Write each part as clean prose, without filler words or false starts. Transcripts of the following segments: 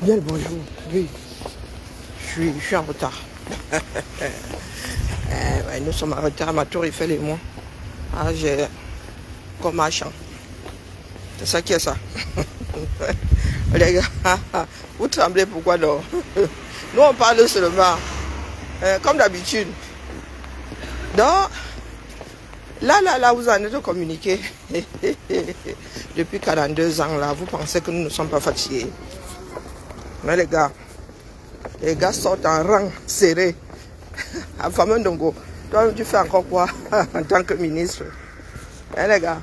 Bien le bonjour. Oui, je suis en retard. Ouais, nous sommes en retard, ma tour Eiffel et moi. Ah, j'ai comme machin. C'est ça qui est ça. Les gars, vous tremblez pourquoi non? Nous on parle seulement, comme d'habitude. Donc, là, vous en êtes communiqué. Depuis 42 ans, là, vous pensez que nous ne sommes pas fatigués. Mais les gars sortent en rang serré. À fameux Ndongo, toi tu fais encore quoi en tant que ministre? Hein les gars?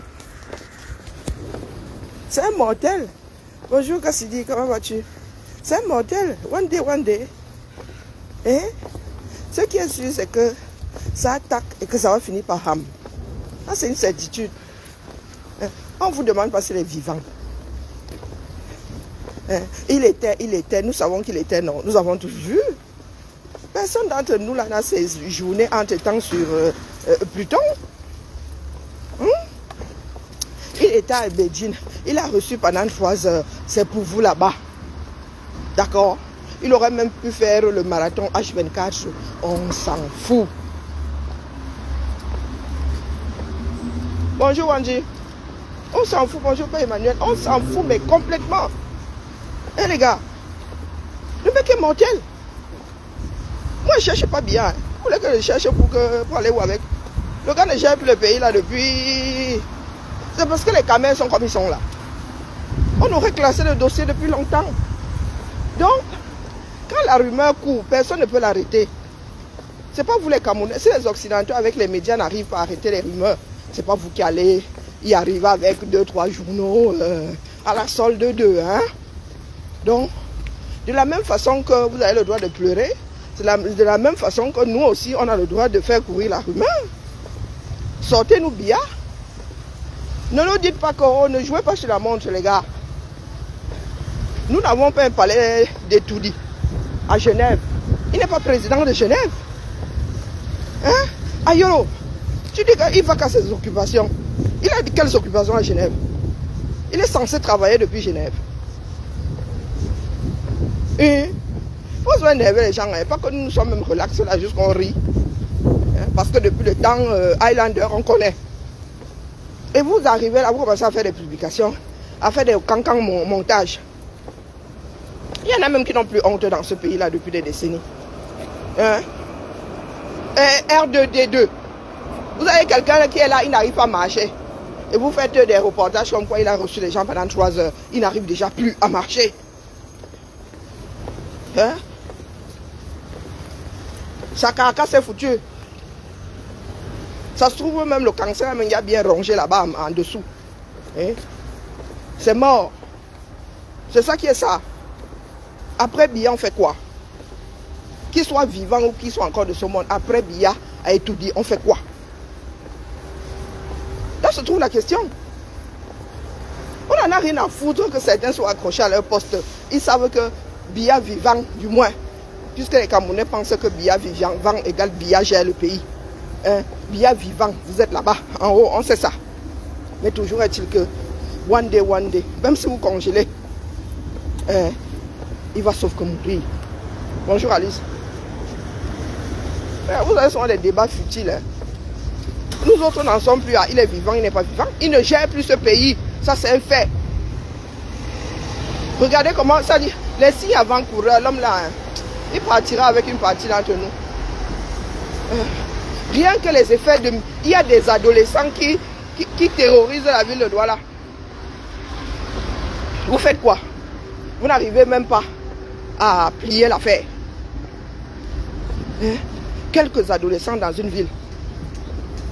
C'est un mortel. Bonjour Cassidy, comment vas-tu? C'est un mortel. One day. Hein? Ce qui est sûr, c'est que ça attaque et que ça va finir par ham. Ça, c'est une certitude. Hein? On vous demande pas s'il est vivant. Hein? Il était, nous savons qu'il était, non. Nous avons tous vu. Personne d'entre nous là n'a ses journées entre-temps sur Pluton. Il était à Beijing. Il a reçu pendant 3 heures. C'est pour vous là-bas. D'accord? Il aurait même pu faire le marathon H24. On s'en fout. Bonjour Wanji. On s'en fout. Bonjour Père Emmanuel. On s'en fout, mais complètement. Hein les gars? Le mec est mortel. Moi, je ne cherche pas bien. Vous voulez que je cherche pour aller où avec? Le gars ne gère plus le pays là depuis... C'est parce que les caméras sont comme ils sont là. On aurait classé le dossier depuis longtemps. Donc, quand la rumeur court, personne ne peut l'arrêter. Ce n'est pas vous les Camerounais. Si les Occidentaux avec les médias n'arrivent pas à arrêter les rumeurs, ce n'est pas vous qui allez y arriver avec 2-3 journaux à la solde de 2. Hein? Donc, de la même façon que vous avez le droit de pleurer, de la même façon que nous aussi, on a le droit de faire courir la rumeur. Sortez-nous bien. Ne nous dites pas qu'on ne jouez pas sur la montre, les gars. Nous n'avons pas un palais d'Etoudi à Genève. Il n'est pas président de Genève. Hein? Ayolo, tu dis qu'il va qu'à ses occupations. Il a dit quelles occupations à Genève? Il est censé travailler depuis Genève. Et il faut énerver les gens, hein. Pas que nous sommes même relax là, juste qu'on rit. Hein? Parce que depuis le temps Highlander, on connaît. Et vous arrivez là, vous commencez à faire des publications, à faire des cancans montages. Il y en a même qui n'ont plus honte dans ce pays-là depuis des décennies. Hein? R2D2. Vous avez quelqu'un qui est là, il n'arrive pas à marcher. Et vous faites des reportages comme quoi il a reçu les gens pendant 3 heures. Il n'arrive déjà plus à marcher. Hein? Sa carcasse est foutue. Ça se trouve même le cancer, il y a bien rongé là-bas en dessous. Hein? C'est mort. C'est ça qui est ça. Après Biya, on fait quoi? Qu'il soit vivant ou qu'il soit encore de ce monde, après Biya a étudié, on fait quoi? Là se trouve la question. On n'en a rien à foutre que certains soient accrochés à leur poste. Ils savent que Biya vivant, du moins, puisque les Camerounais pensent que Biya vivant égale Biya gère le pays. Hein? Biya vivant, vous êtes là-bas, en haut, on sait ça. Mais toujours est-il que, one day, même si vous congelez, il va sauf que mourir. Bonjour Alice. Vous avez souvent des débats futiles. Hein? Nous autres n'en sommes plus à il est vivant, il n'est pas vivant. Il ne gère plus ce pays. Ça, c'est un fait. Regardez comment ça dit. Les signes avant-coureurs, l'homme là, hein, il partira avec une partie d'entre nous. Rien que les effets de... Il y a des adolescents qui terrorisent la ville de Douala. Vous faites quoi? Vous n'arrivez même pas à plier l'affaire. Hein? Quelques adolescents dans une ville.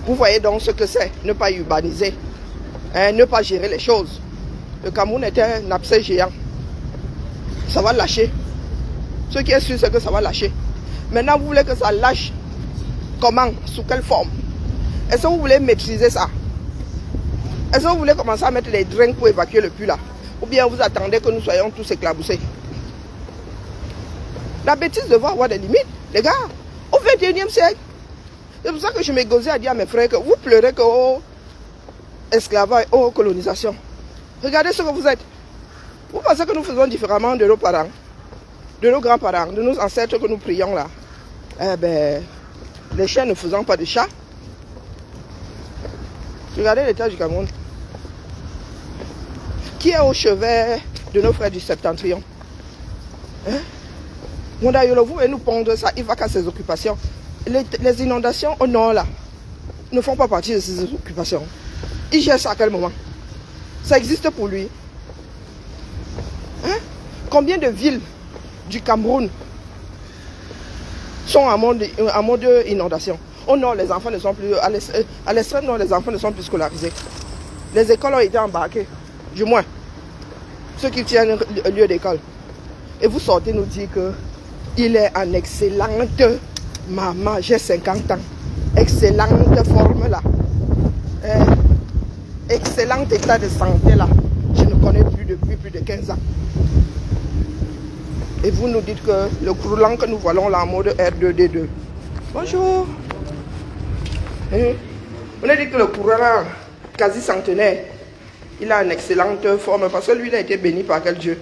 Vous voyez donc ce que c'est, ne pas urbaniser, hein, ne pas gérer les choses. Le Cameroun est un abcès géant. Ça va lâcher. Ce qui est sûr, c'est que ça va lâcher. Maintenant, vous voulez que ça lâche. Comment? Sous quelle forme? Est-ce que vous voulez maîtriser ça? Est-ce que vous voulez commencer à mettre des drains pour évacuer le puits là? Ou bien vous attendez que nous soyons tous éclaboussés? La bêtise devrait avoir des limites, les gars. Au 21e siècle. C'est pour ça que je m'égosais à dire à mes frères que vous pleurez que oh, esclavage, oh, colonisation. Regardez ce que vous êtes. Vous pensez que nous faisons différemment de nos parents? de nos grands-parents, de nos ancêtres que nous prions là, eh ben, les chiens ne faisant pas de chat. Regardez l'état du Cameroun. Qui est au chevet de nos frères du septentrion? Hein? Vous et nous pondre ça, il va qu'à ses occupations. Les inondations au nord là ne font pas partie de ses occupations. Il gère ça à quel moment? Ça existe pour lui. Hein? Combien de villes du Cameroun sont en mode inondation? Au nord, les enfants ne sont plus... À l'extrême nord, les enfants ne sont plus scolarisés. Les écoles ont été embarquées. Du moins, ceux qui tiennent lieu d'école. Et vous sortez nous dire que il est en excellente... Maman, j'ai 50 ans. Excellente forme là. Excellent état de santé là. Je ne connais plus depuis plus de 15 ans. Et vous nous dites que le croulant que nous voyons là en mode R2D2. Bonjour. On a dit que le croulant quasi centenaire, il a une excellente forme parce que lui il a été béni par quel Dieu?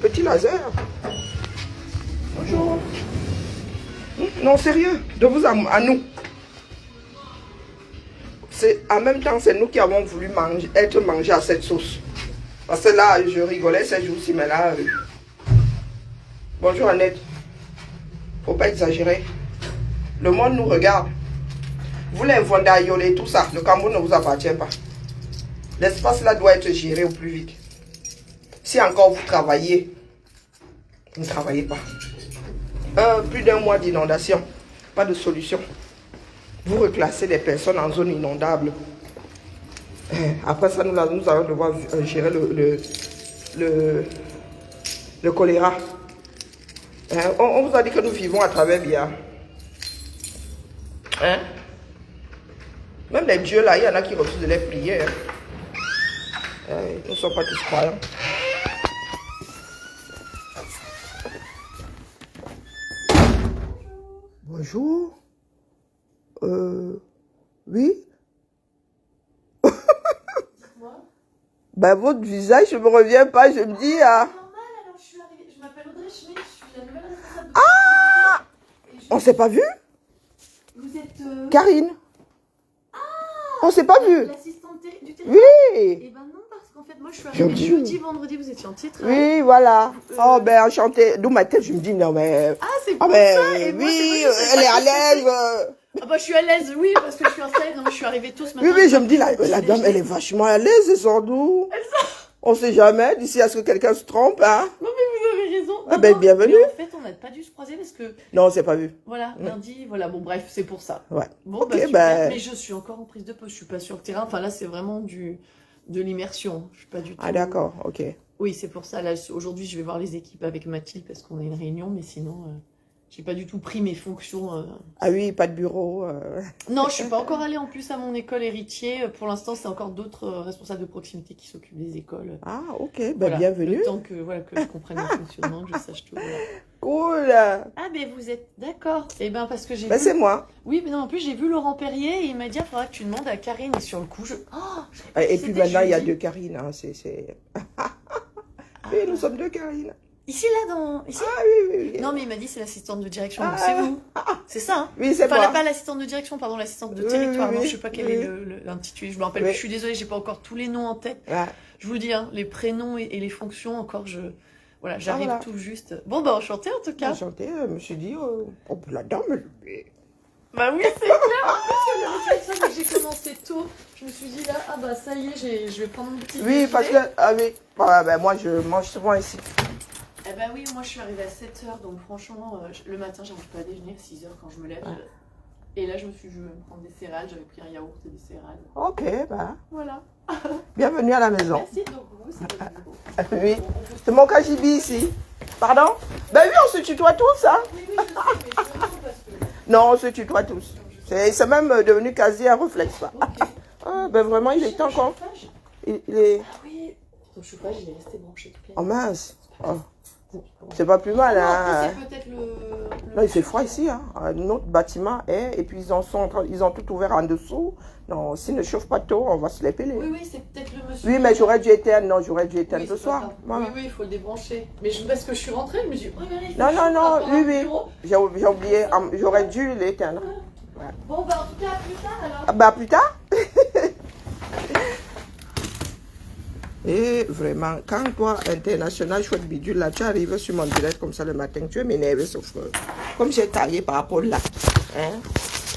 Petit laser. Bonjour. Non, sérieux, de vous à nous. En même temps, c'est nous qui avons voulu être mangés à cette sauce. Parce que là, je rigolais ces jours-ci, mais là... Bonjour Annette. Faut pas exagérer. Le monde nous regarde. Vous les vendaiolez, tout ça. Le Cameroun ne vous appartient pas. L'espace là doit être géré au plus vite. Si encore vous travaillez, ne travaillez pas. Plus d'un mois d'inondation. Pas de solution. Vous reclassez les personnes en zone inondable. Après ça, nous allons devoir gérer le choléra. On vous a dit que nous vivons à travers Bia. Hein? Même les dieux là, il y en a qui refusent de les prier. Nous ne sommes pas tous croyants. Bonjour. Oui. Ben, votre visage, je ne me reviens pas, je me dis... Ah, je m'appelle Audrey Schmitt, je suis la nouvelle responsable. Ah, on s'est pas vu? Vous êtes... Karine. Ah, on s'est pas vu. L'assistante du téléphone. Oui. Et ben non, parce qu'en fait, moi, je suis arrivée jeudi, vendredi, vous étiez en titre. Oui, voilà. Oh, ben, enchantée. D'où ma tête, je me dis, non, mais... Ah, c'est pour ça. Et moi, oui, elle est à l'aise. Ah bah, je suis à l'aise, oui, parce que je suis installée. Non, je suis arrivée tous maintenant. Oui, je me dis, la dame, elle est vachement à l'aise, elle sort d'où? On sait jamais, d'ici à ce que quelqu'un se trompe, hein. Non, mais vous avez raison. Ah ben, bienvenue. Mais en fait, on n'a pas dû se croiser parce que... Non, on s'est pas vu. Voilà, lundi, voilà, bon, bref, c'est pour ça. Ouais. Bon, ok, bah, super. ben... Mais je suis encore en prise de poste, je suis pas sur le terrain. Enfin, là, c'est vraiment de l'immersion. Je suis pas du tout... Ah, d'accord, ok. Oui, c'est pour ça. Là, aujourd'hui, je vais voir les équipes avec Mathilde parce qu'on a une réunion, mais sinon... J'ai pas du tout pris mes fonctions. Ah oui, pas de bureau. Non, je suis pas encore allée en plus à mon école héritier. Pour l'instant, c'est encore d'autres responsables de proximité qui s'occupent des écoles. Ah, ok, ben Voilà. bienvenue. Le temps que, voilà, que je comprenne le fonctionnement, que je sache tout. Voilà. Cool. Ah, mais vous êtes d'accord. Eh ben, parce que j'ai Ben vu... c'est moi. Oui, mais non, en plus, j'ai vu Laurent Perrier et il m'a dit, il faudra que tu demandes à Karine. Et sur le coup, Et puis maintenant, il y a jeudi. deux Karine. Hein, oui, nous sommes deux Karine. Ici, là, dans... Ici Ah oui. Non, mais il m'a dit, c'est l'assistante de direction. Donc c'est vous. C'est ça, hein? Oui, c'est Enfin, moi. pas l'assistante de direction, pardon, l'assistante de Oui, territoire. oui, Non, oui. je sais pas quel est l'intitulé. Je me rappelle plus. Je suis désolée, j'ai pas encore tous les noms en tête. Ouais. Je vous dis, hein, les prénoms et les fonctions, encore, voilà, j'arrive voilà. tout juste. Bon, bah, enchantée, en tout cas. Enchantée, je me suis dit, oh, la dame, Bah oui, c'est clair. En plus, ça, mais j'ai commencé tôt. Je me suis dit, là, ah bah, ça y est, je vais prendre mon petit Oui, déjeuner. parce que, ah oui, ben, moi, je mange souvent ici. Eh ben oui, moi je suis arrivée à 7h, donc franchement, le matin, j'arrive pas à déjeuner à 6h quand je me lève. Et là, je me suis dit, je vais me prendre des céréales, j'avais pris un yaourt et des céréales. Ok, ben, Voilà. bienvenue à la maison. Merci, donc vous, c'est votre bureau. Oui, c'est mon KGB ici. Pardon? Ben oui, on se tutoie tous, hein? Oui, je sais, mais je comprends parce que... Non, on se tutoie tous. C'est même devenu quasi un réflexe, ça. Ok. Ah, ben vraiment, il est temps qu'on... Il est... Ah oui, ton chauffage, il est resté branché toute la Oh nuit. mince. Oh. C'est pas plus mal, hein. C'est peut-être le... Non, il fait froid ici, hein. Notre bâtiment est, et puis ils ont tout ouvert en dessous. Non, s'il ne chauffe pas tôt, on va se les peler. Oui, c'est peut-être le reçu. Oui, mais j'aurais dû éteindre. Non, j'aurais dû éteindre Oui, ce c'est soir. pas grave. Voilà. Oui, il faut le débrancher. Mais parce que je suis rentrée, je me suis dit, oh, regardez, il fait Non, chaud non, par non, rapport à oui, mon oui. bureau. J'ai oublié. J'aurais dû l'éteindre. Ouais. Bon, bah, en tout cas, à plus tard alors. Ah bah, plus tard. Et vraiment, quand toi, international, chouette bidule, là, tu arrives sur mon direct comme ça le matin, tu veux m'énerver, sauf que, comme j'ai tagué par Paul là, hein,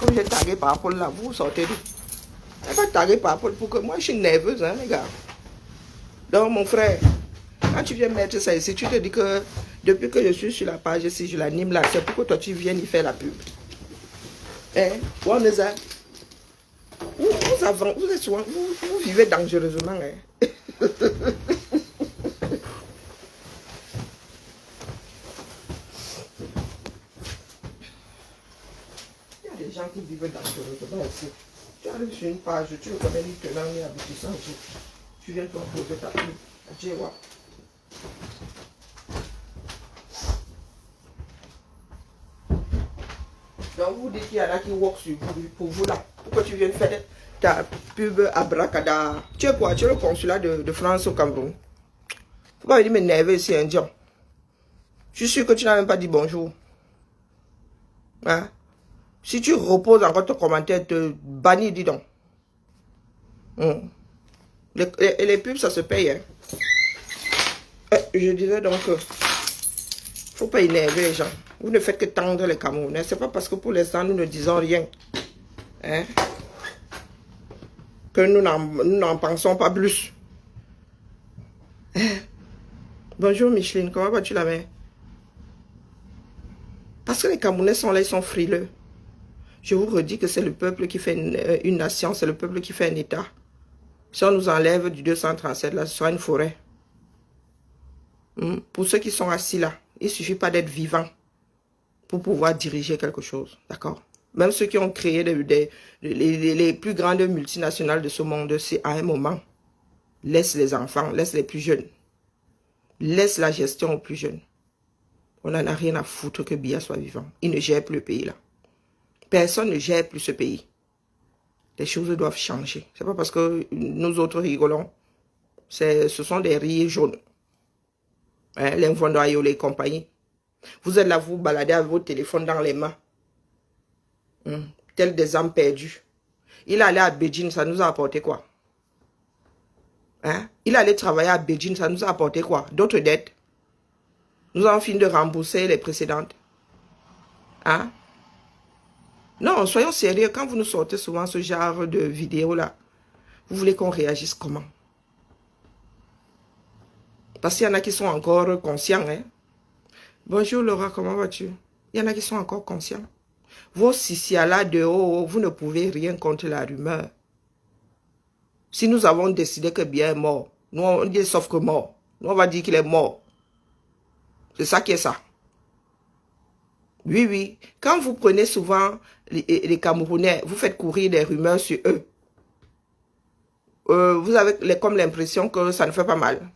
comme j'ai tagué par Paul là, vous sortez d'où? Je pas tagué par Paul pour que moi, je suis nerveuse, hein, les gars. Donc, mon frère, quand tu viens mettre ça ici, tu te dis que depuis que je suis sur la page, si je l'anime là, c'est pour que toi, tu viennes y faire la pub. Hein, on est là. Vous êtes souvent, vous vivez dangereusement, hein. Il y a des gens qui vivent dangereusement ici. Tu arrives sur une page, tu le connais ni tenant ni aboutissant. Tu viens te poser ta pub. Djewa. Donc vous dites qu'il y en a qui work sur vous, pour vous là. Pourquoi tu viens faire ta pub à Bracada? Tu es quoi? Tu es le consulat de France au Cameroun. Faut pas venir m'énerver ici, indien. Je suis sûr que tu n'as même pas dit bonjour. Hein? Si tu reposes encore ton commentaire, te bannis, dis donc. Les pubs, ça se paye. Hein? Je disais donc, faut pas énerver les gens. Vous ne faites que tendre les Camerounais. C'est pas parce que pour l'instant, nous ne disons rien. Hein? Que nous n'en pensons pas plus. Bonjour Micheline, comment vas-tu la mère? Parce que les Camerounais sont là, ils sont frileux. Je vous redis que c'est le peuple qui fait une nation, c'est le peuple qui fait un État. Si on nous enlève du 237, là, ce sera une forêt. Pour ceux qui sont assis là, il ne suffit pas d'être vivant pour pouvoir diriger quelque chose. D'accord? Même ceux qui ont créé les plus grandes multinationales de ce monde, c'est à un moment. Laisse les enfants, laisse les plus jeunes. Laisse la gestion aux plus jeunes. On n'en a rien à foutre que Biya soit vivant. Il ne gère plus le pays là. Personne ne gère plus ce pays. Les choses doivent changer. C'est pas parce que nous autres rigolons. Ce sont des rires jaunes. Hein, les Mfondoyo, les compagnies. Vous êtes là, vous baladez avec votre téléphone dans les mains. Tels des âmes perdues. Il allait à Beijing, ça nous a apporté quoi? Hein? Il allait travailler à Beijing, ça nous a apporté quoi? D'autres dettes. Nous avons fini de rembourser les précédentes. Hein? Non, soyons sérieux. Quand vous nous sortez souvent ce genre de vidéos-là, vous voulez qu'on réagisse comment? Parce qu'il y en a qui sont encore conscients. Hein? Bonjour Laura, comment vas-tu? Il y en a qui sont encore conscients. Vos sisias-là de haut, vous ne pouvez rien contre la rumeur. Si nous avons décidé que Biya est mort, nous on dit sauf que mort. Nous on va dire qu'il est mort. C'est ça qui est ça. Oui, oui. Quand vous prenez souvent les Camerounais, vous faites courir des rumeurs sur eux. Vous avez comme l'impression que ça ne fait pas mal.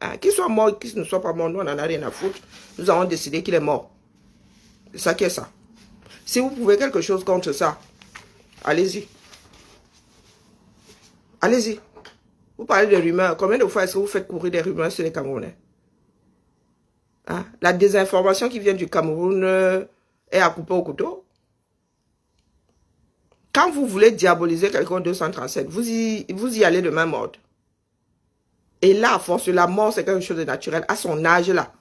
Hein? Qu'il soit mort, qu'il ne soit pas mort, nous on n'en a rien à foutre. Nous avons décidé qu'il est mort. C'est ça qui est ça. Si vous pouvez quelque chose contre ça, allez-y. Allez-y. Vous parlez de rumeurs. Combien de fois est-ce que vous faites courir des rumeurs sur les Camerounais? Hein? La désinformation qui vient du Cameroun est à couper au couteau. Quand vous voulez diaboliser quelqu'un 237, vous y allez de même ordre. Et là, à force, la mort, c'est quelque chose de naturel. À son âge, là,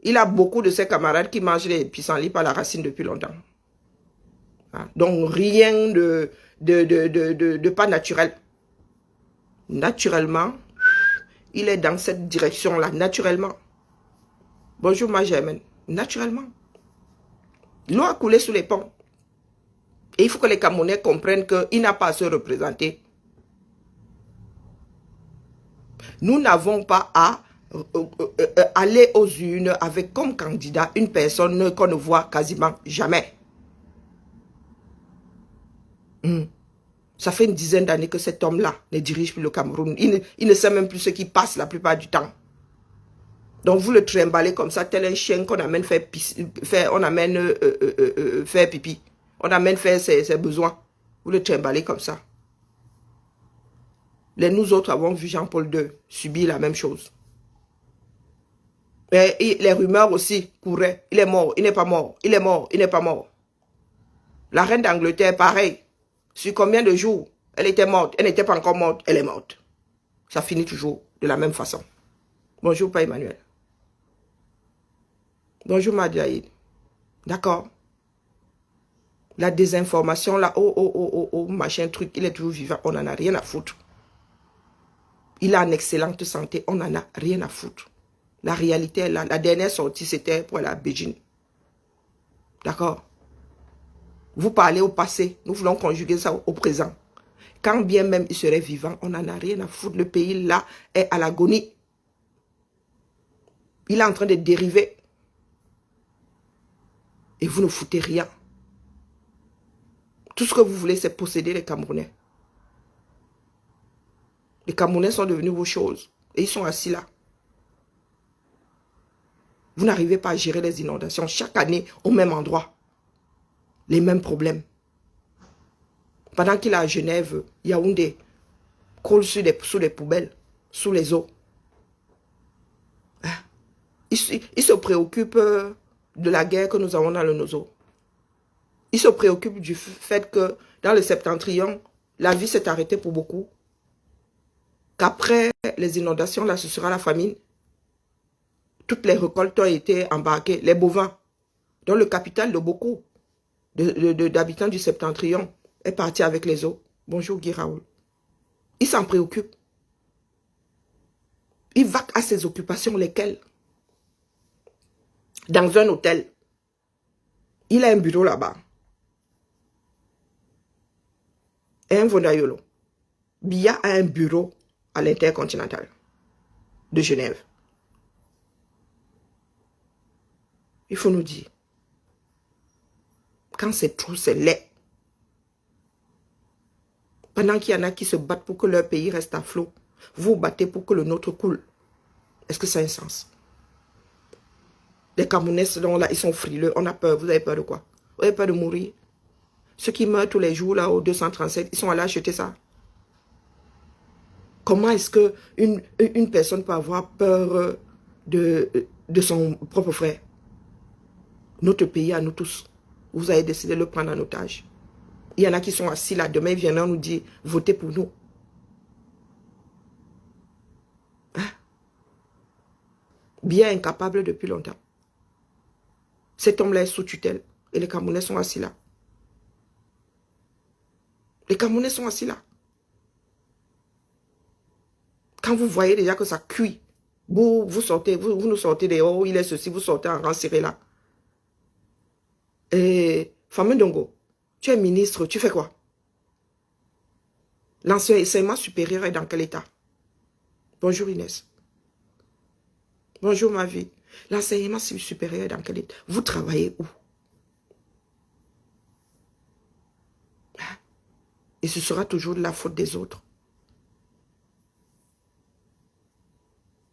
il a beaucoup de ses camarades qui mangent les pissenlits par la racine depuis longtemps. Hein? Donc, rien de pas naturel. Naturellement, il est dans cette direction-là, naturellement. Bonjour ma Germaine, naturellement. L'eau a coulé sous les ponts. Et il faut que les Camerounais comprennent qu'il n'a pas à se représenter. Nous n'avons pas à aller aux urnes avec comme candidat une personne qu'on ne voit quasiment jamais. Ça fait une dizaine d'années que cet homme-là ne dirige plus le Cameroun. Il ne sait même plus ce qui passe la plupart du temps. Donc vous le trimballez comme ça, tel un chien qu'on amène faire pipi. On amène faire ses besoins. Vous le trimballez comme ça. Nous autres avons vu Jean-Paul II subir la même chose. Et les rumeurs aussi couraient. Il est mort, il n'est pas mort. Il est mort, il n'est pas mort. La reine d'Angleterre, pareil. Sur combien de jours elle était morte? Elle n'était pas encore morte, elle est morte. Ça finit toujours de la même façon. Bonjour, Père Emmanuel. Bonjour, Madiaïd. D'accord. La désinformation, là, machin truc, il est toujours vivant, on n'en a rien à foutre. Il a une excellente santé, on n'en a rien à foutre. La réalité, la dernière sortie, c'était pour la Beijing. D'accord? Vous parlez au passé, nous voulons conjuguer ça au présent. Quand bien même il serait vivant, on n'en a rien à foutre. Le pays, là, est à l'agonie. Il est en train de dériver. Et vous ne foutez rien. Tout ce que vous voulez, c'est posséder les Camerounais. Les Camerounais sont devenus vos choses. Et ils sont assis là. Vous n'arrivez pas à gérer les inondations. Chaque année, au même endroit. Les mêmes problèmes. Pendant qu'il est à Genève, Yaoundé coule sous les poubelles, sous les eaux. Il se préoccupe de la guerre que nous avons dans le Nozo. Il se préoccupe du fait que dans le septentrion, la vie s'est arrêtée pour beaucoup. Qu'après les inondations, là, ce sera la famine. Toutes les récoltes ont été embarquées. Les bovins, dont le capital de beaucoup d'habitants du septentrion est parti avec les eaux. Bonjour Guy Raoul. Il s'en préoccupe. Il va à ses occupations, lesquelles? Dans un hôtel. Il a un bureau là-bas. Et un Vondayolo. Biya a un bureau à l'Intercontinental de Genève. Il faut nous dire. Quand c'est trop, c'est laid. Pendant qu'il y en a qui se battent pour que leur pays reste à flot, vous vous battez pour que le nôtre coule. Est-ce que ça a un sens? Les Camerounais, là, ils sont frileux. On a peur. Vous avez peur de quoi? Vous avez peur de mourir? Ceux qui meurent tous les jours, là, au 237, ils sont allés acheter ça. Comment est-ce qu'une personne peut avoir peur de son propre frère? Notre pays à nous tous. Vous avez décidé de le prendre en otage. Il y en a qui sont assis là. Demain, ils viendront nous dire, votez pour nous. Hein? Bien incapable depuis longtemps. Cet homme-là est sous tutelle. Et les Camerounais sont assis là. Les Camerounais sont assis là. Quand vous voyez déjà que ça cuit, vous nous sortez des oh, il est ceci, vous sortez en rang serré là. Et Fameux Dongo, tu es ministre, tu fais quoi? L'enseignement supérieur est dans quel état? Bonjour Inès. Bonjour ma vie. L'enseignement supérieur est dans quel état? Vous travaillez où? Et ce sera toujours de la faute des autres.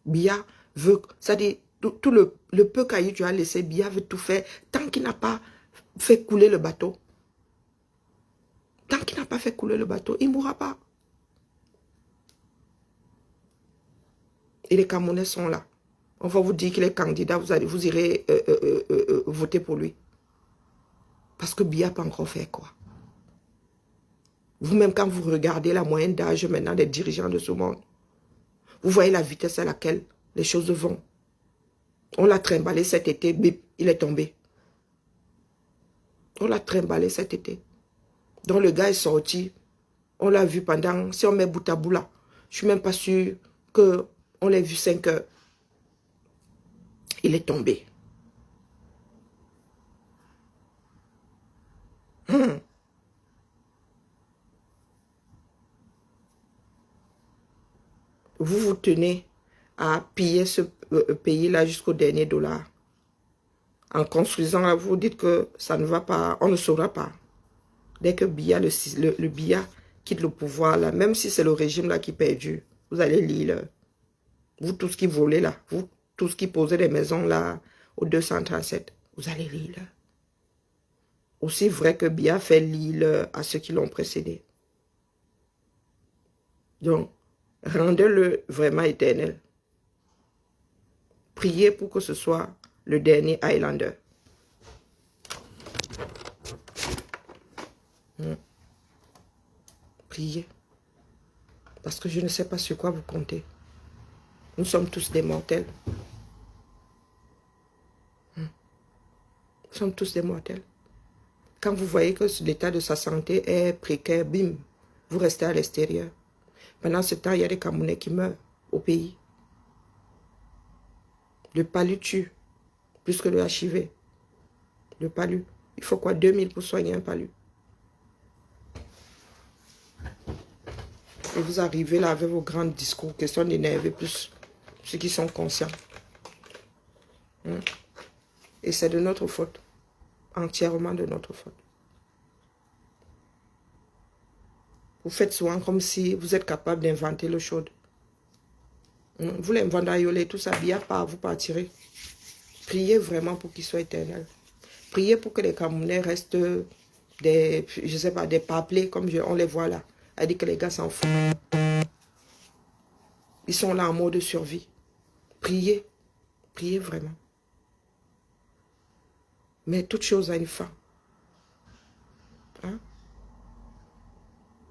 Biya veut, c'est-à-dire, tout le peu que tu as laissé, Biya veut tout faire tant qu'il n'a pas fait couler le bateau. Tant qu'il n'a pas fait couler le bateau, il ne mourra pas. Et les Camerounais sont là. On va vous dire qu'il est candidat, vous irez voter pour lui. Parce que Biya n'a pas encore fait quoi. Vous-même, quand vous regardez la moyenne d'âge maintenant des dirigeants de ce monde, vous voyez la vitesse à laquelle les choses vont. On l'a trimballé cet été, bip, il est tombé. On l'a trimballé cet été. Donc le gars est sorti. On l'a vu pendant, si on met bout à bout là, je ne suis même pas sûr qu'on l'ait vu 5 heures. Il est tombé. Vous vous tenez à piller ce pays-là jusqu'au dernier dollar. En construisant là, vous dites que ça ne va pas, on ne saura pas. Dès que Biya, le Biya quitte le pouvoir, là, même si c'est le régime là qui perdure, vous allez lire. Vous tous qui volez là, vous tous qui posez des maisons là au 237, vous allez lire. Aussi vrai que Biya fait l'île à ceux qui l'ont précédé. Donc, Rendez-le vraiment éternel. Priez pour que ce soit le dernier Highlander. Priez. Parce que je ne sais pas sur quoi vous comptez. Nous sommes tous des mortels. Nous sommes tous des mortels. Quand vous voyez que l'état de sa santé est précaire, bim, vous restez à l'extérieur. Pendant ce temps, il y a des Camerounais qui meurent au pays. Le palu tue plus que le HIV. Le palu. Il faut quoi? 2000 pour soigner un palu. Et vous arrivez là avec vos grands discours, question d'énerver plus ceux qui sont conscients. Et c'est de notre faute. Entièrement de notre faute. Vous faites souvent comme si vous êtes capable d'inventer l'eau chaude. Vous l'inventez, tout ça, bien pas, vous partirez. Priez vraiment pour qu'il soit éternel. Priez pour que les Camerounais restent des, je sais pas, des paplés comme on les voit là. Elle dit que les gars s'en foutent. Ils sont là en mode survie. Priez. Priez vraiment. Mais toute chose a une fin. Hein?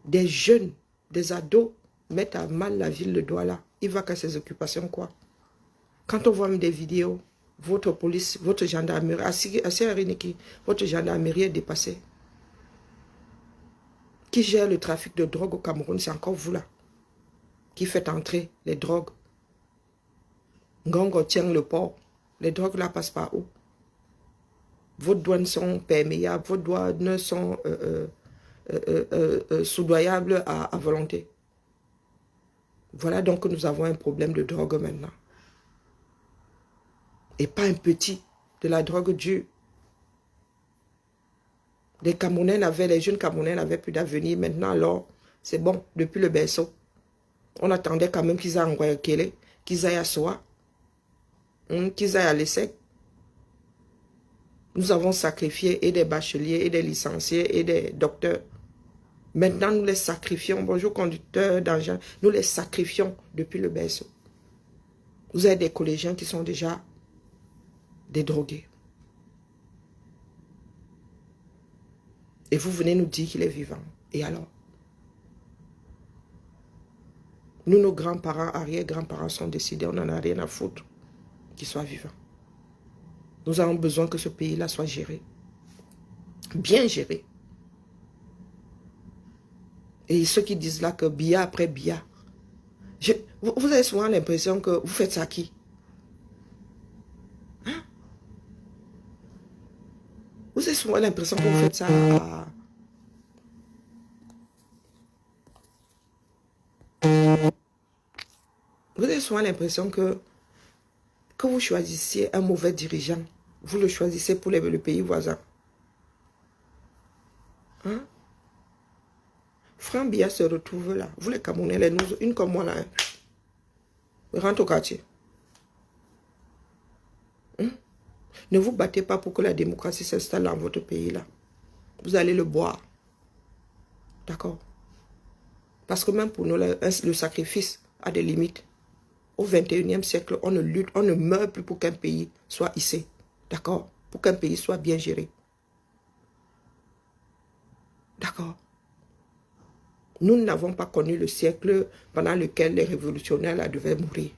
Des jeunes, des ados mettent à mal la ville de Douala. Il va qu'à ses occupations quoi. Quand on voit des vidéos, votre police, votre gendarmerie, votre gendarmerie est dépassée. Qui gère le trafic de drogue au Cameroun, c'est encore vous là. Qui fait entrer les drogues. Ngongo tient le port. Les drogues là passent par où? Vos douanes sont perméables, vos douanes sont soudoyables à volonté. Voilà donc que nous avons un problème de drogue maintenant. Et pas un petit, de la drogue dure. Les jeunes Camerounais n'avaient plus d'avenir. Maintenant, alors, c'est bon, depuis le berceau. On attendait quand même qu'ils aillent à Ngoyakele, qu'ils aillent à Soa, qu'ils aillent à l'ESSEC. Nous avons sacrifié et des bacheliers, et des licenciés, et des docteurs. Maintenant, nous les sacrifions. Bonjour, conducteurs d'engin. Nous les sacrifions depuis le berceau. Vous avez des collégiens qui sont déjà des drogués. Et vous venez nous dire qu'il est vivant. Et alors? Nous, nos grands-parents, arrière-grands-parents sont décédés. On n'en a rien à foutre qu'il soit vivant. Nous avons besoin que ce pays-là soit géré. Bien géré. Et ceux qui disent là que Biya après Biya. Vous avez souvent l'impression que vous faites ça à qui? Hein? Vous avez souvent l'impression que vous faites ça à... Vous avez souvent l'impression que vous choisissiez un mauvais dirigeant. Vous le choisissez pour le pays voisin. Hein? Franck Biya se retrouve là. Vous les Camerounais, les nous, une comme moi là. Hein? Rentre au quartier. Hein? Ne vous battez pas pour que la démocratie s'installe dans votre pays là. Vous allez le boire. D'accord? Parce que même pour nous, le sacrifice a des limites. Au 21e siècle, on ne lutte, on ne meurt plus pour qu'un pays soit hissé. D'accord? Pour qu'un pays soit bien géré. D'accord? Nous n'avons pas connu le siècle pendant lequel les révolutionnaires là, devaient mourir.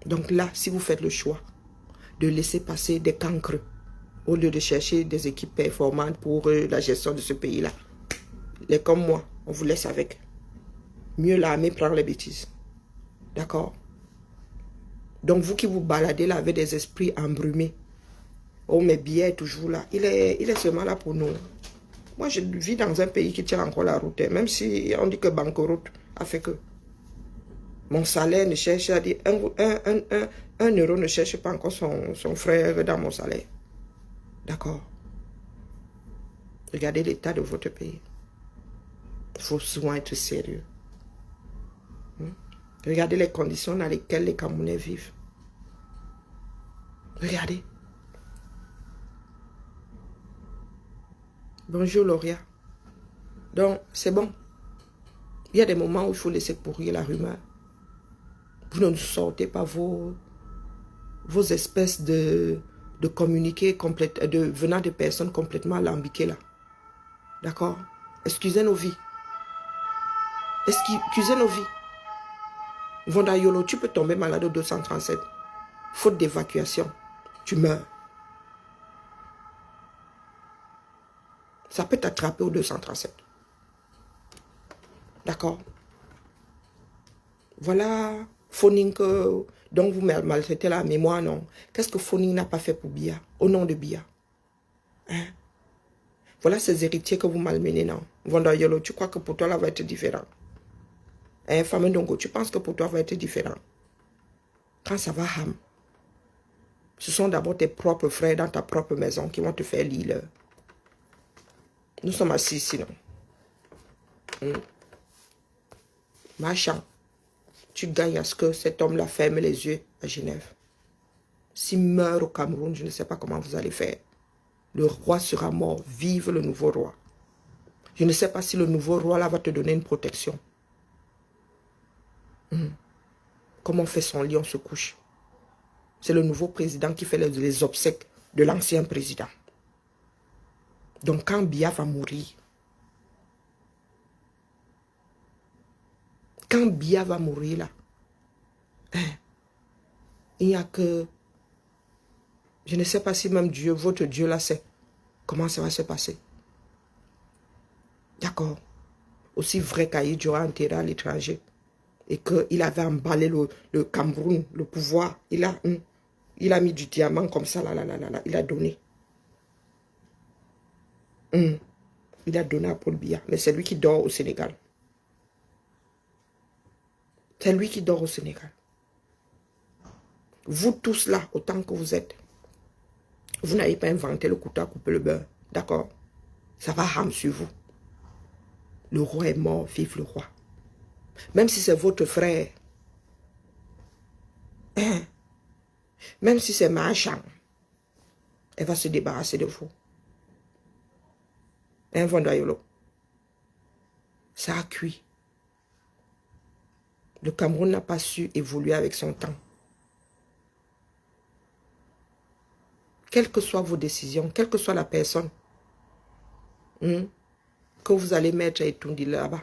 Donc là, si vous faites le choix de laisser passer des cancres au lieu de chercher des équipes performantes pour la gestion de ce pays-là, les comme moi, on vous laisse avec. Mieux l'armée prend les bêtises. D'accord? Donc vous qui vous baladez là avec des esprits embrumés, oh mais Biya est toujours là, il est seulement là pour nous. Moi je vis dans un pays qui tient encore la route, même si on dit que banqueroute a fait que. Mon salaire ne cherche à dire, un euro ne cherche pas encore son frère dans mon salaire. D'accord? Regardez l'état de votre pays. Il faut souvent être sérieux. Regardez les conditions dans lesquelles les Camerounais vivent. Regardez. Bonjour Lauria. Donc, c'est bon. Il y a des moments où il faut laisser pourrir la rumeur. Vous ne sortez pas vos espèces de communiqués venant de personnes complètement alambiquées là. D'accord? Excusez nos vies. Excusez nos vies. Vondayolo, tu peux tomber malade au 237. Faute d'évacuation. Tu meurs. Ça peut t'attraper au 237. D'accord? Voilà, Phoning, donc vous maltraitez la mémoire, non? Qu'est-ce que Phoning n'a pas fait pour Bia? Au nom de Bia. Hein? Voilà ces héritiers que vous malmenez, non? Vondayolo, tu crois que pour toi, là va être différent? Hein, Famendongo, tu penses que pour toi, va être différent? Quand ça va ham, ce sont d'abord tes propres frères dans ta propre maison qui vont te faire lire. Nous sommes assis ici, non? Machin, tu gagnes à ce que cet homme-là ferme les yeux à Genève. S'il meurt au Cameroun, je ne sais pas comment vous allez faire. Le roi sera mort. Vive le nouveau roi. Je ne sais pas si le nouveau roi là va te donner une protection. Comme on fait son lit, on se couche. C'est le nouveau président qui fait les obsèques de l'ancien président. Donc quand Bia va mourir, là, il n'y a que... Je ne sais pas si même Dieu, votre Dieu là, sait comment ça va se passer. D'accord. Aussi vrai qu'Aïd aura enterré à l'étranger et qu'il avait emballé le Cameroun, le pouvoir. Il a mis du diamant comme ça, là, il a donné. Il a donné à Paul Biya. Mais c'est lui qui dort au Sénégal. C'est lui qui dort au Sénégal. Vous tous là, autant que vous êtes, vous n'avez pas inventé le couteau à couper le beurre. D'accord? Ça va rame sur vous. Le roi est mort, vive le roi. Même si c'est votre frère, même si c'est Machan, elle va se débarrasser de vous. Vondayolo. Ça a cuit. Le Cameroun n'a pas su évoluer avec son temps. Quelles que soient vos décisions, quelle que soit la personne que vous allez mettre et tout là-bas,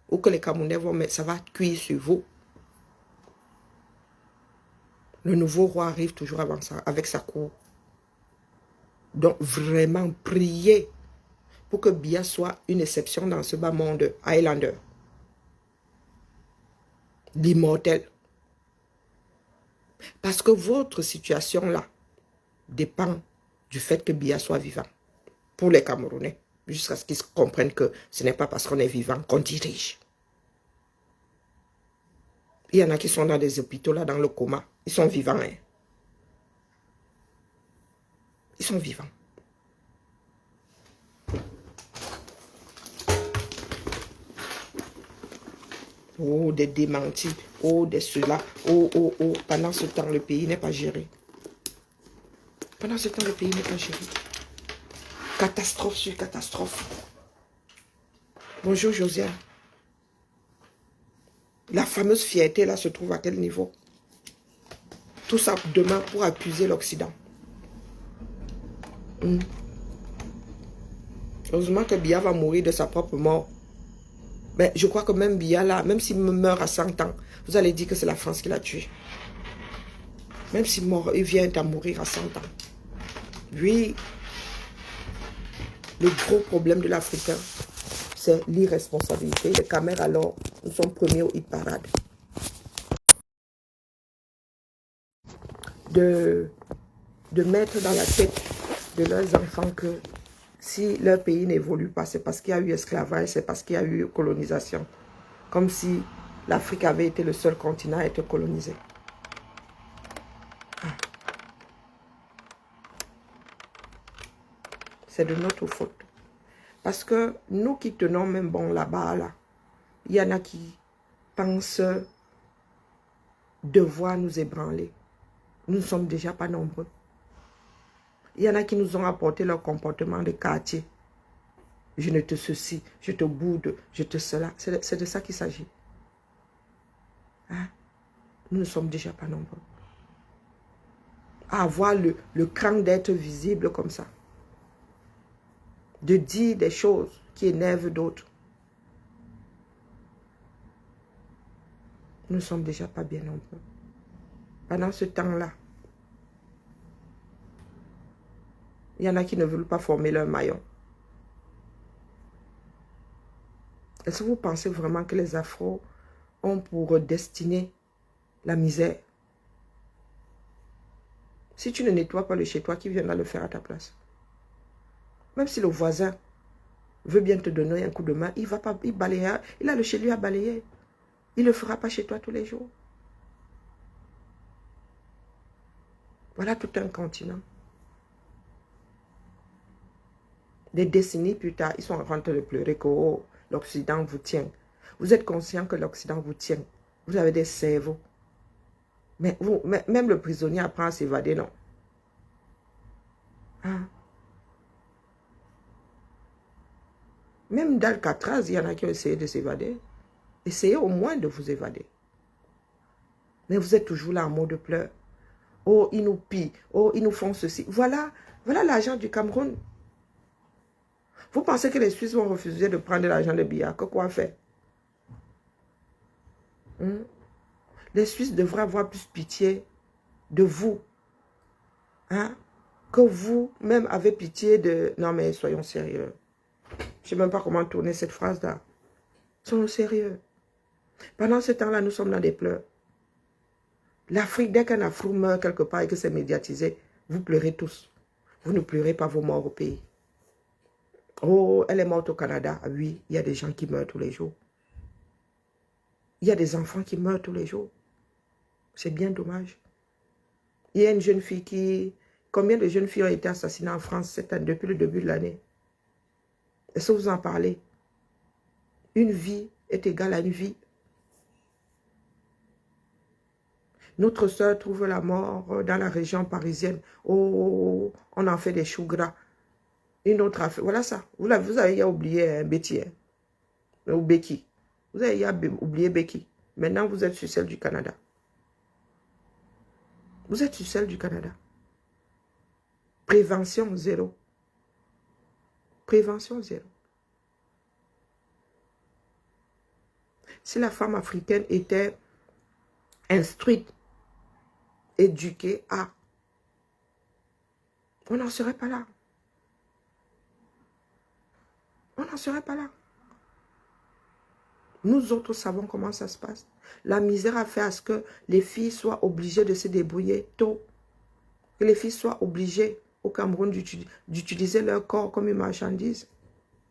ou que les Camerounais vont mettre, ça va cuire sur vous. Le nouveau roi arrive toujours avec sa cour. Donc vraiment, priez pour que Biya soit une exception dans ce bas monde Highlander. L'immortel. Parce que votre situation là dépend du fait que Biya soit vivant. Pour les Camerounais. Jusqu'à ce qu'ils comprennent que ce n'est pas parce qu'on est vivant qu'on dirige. Il y en a qui sont dans des hôpitaux là, dans le coma. Ils sont vivants. Hein. Ils sont vivants. Oh, des démentis. Oh, des ceux-là. Oh. Pendant ce temps, le pays n'est pas géré. Pendant ce temps, le pays n'est pas géré. Catastrophe sur catastrophe. Bonjour, Josiane. La fameuse fierté, là, se trouve à quel niveau? Tout ça demain pour accuser l'Occident. Heureusement que Biya va mourir de sa propre mort. Mais je crois que même Biya, là, même s'il meurt à 100 ans, vous allez dire que c'est la France qui l'a tué. Même s'il il vient à mourir à 100 ans. Oui, le gros problème de l'Africain, c'est l'irresponsabilité. Les Camerounais, alors, nous sommes premiers au hit parade. De mettre dans la tête de leurs enfants que si leur pays n'évolue pas, c'est parce qu'il y a eu esclavage, c'est parce qu'il y a eu colonisation. Comme si l'Afrique avait été le seul continent à être colonisé. C'est de notre faute. Parce que nous qui tenons même bon là-bas, là, il y en a qui pensent devoir nous ébranler. Nous ne sommes déjà pas nombreux. Il y en a qui nous ont apporté leur comportement de quartier. je ne te ceci, je te boude, je te cela. C'est de ça qu'il s'agit. Hein? Nous ne sommes déjà pas nombreux. À avoir le cran d'être visible comme ça. De dire des choses qui énervent d'autres. Nous ne sommes déjà pas bien nombreux. Pendant ce temps-là, il y en a qui ne veulent pas former leur maillon. Est-ce que vous pensez vraiment que les Afros ont pour destinée la misère? Si tu ne nettoies pas le chez toi, qui viendra le faire à ta place? Même si le voisin veut bien te donner un coup de main, il va pas, il balayera, il a le chez lui à balayer. Il ne le fera pas chez toi tous les jours. Voilà tout un continent. Des décennies plus tard, ils sont en train de pleurer que oh, l'Occident vous tient. Vous êtes conscient que l'Occident vous tient. Vous avez des cerveaux. Mais même le prisonnier apprend à s'évader, non? Hein? Même d'Alcatraz, il y en a qui ont essayé de s'évader. Essayez au moins de vous évader. Mais vous êtes toujours là en mode pleurs. Oh, ils nous pillent. Oh, ils nous font ceci. Voilà l'argent du Cameroun. Vous pensez que les Suisses vont refuser de prendre l'argent de Biya? Que quoi faire? Les Suisses devraient avoir plus pitié de vous. Hein? Que vous-même avez pitié de... Non mais soyons sérieux. Je ne sais même pas comment tourner cette phrase-là. Soyons sérieux. Pendant ce temps-là, nous sommes dans des pleurs. L'Afrique, dès qu'un Afro meurt quelque part et que c'est médiatisé, vous pleurez tous. Vous ne pleurez pas vos morts au pays. Oh, elle est morte au Canada. Ah oui, il y a des gens qui meurent tous les jours. Il y a des enfants qui meurent tous les jours. C'est bien dommage. Il y a une jeune fille qui... Combien de jeunes filles ont été assassinées en France cette année, depuis le début de l'année? Est-ce que vous en parlez? Une vie est égale à une vie. Notre soeur trouve la mort dans la région parisienne. Oh, on en fait des choux gras. Une autre affaire. Voilà ça. Vous avez oublié Betty. Ou Becky. Vous avez oublié Becky. Maintenant, vous êtes sur celle du Canada. Vous êtes sur celle du Canada. Prévention zéro. Prévention zéro. Si la femme africaine était instruite, éduquée à, on n'en serait pas là. On n'en serait pas là. Nous autres savons comment ça se passe. La misère a fait à ce que les filles soient obligées de se débrouiller tôt. Que les filles soient obligées au Cameroun d'utiliser leur corps comme une marchandise.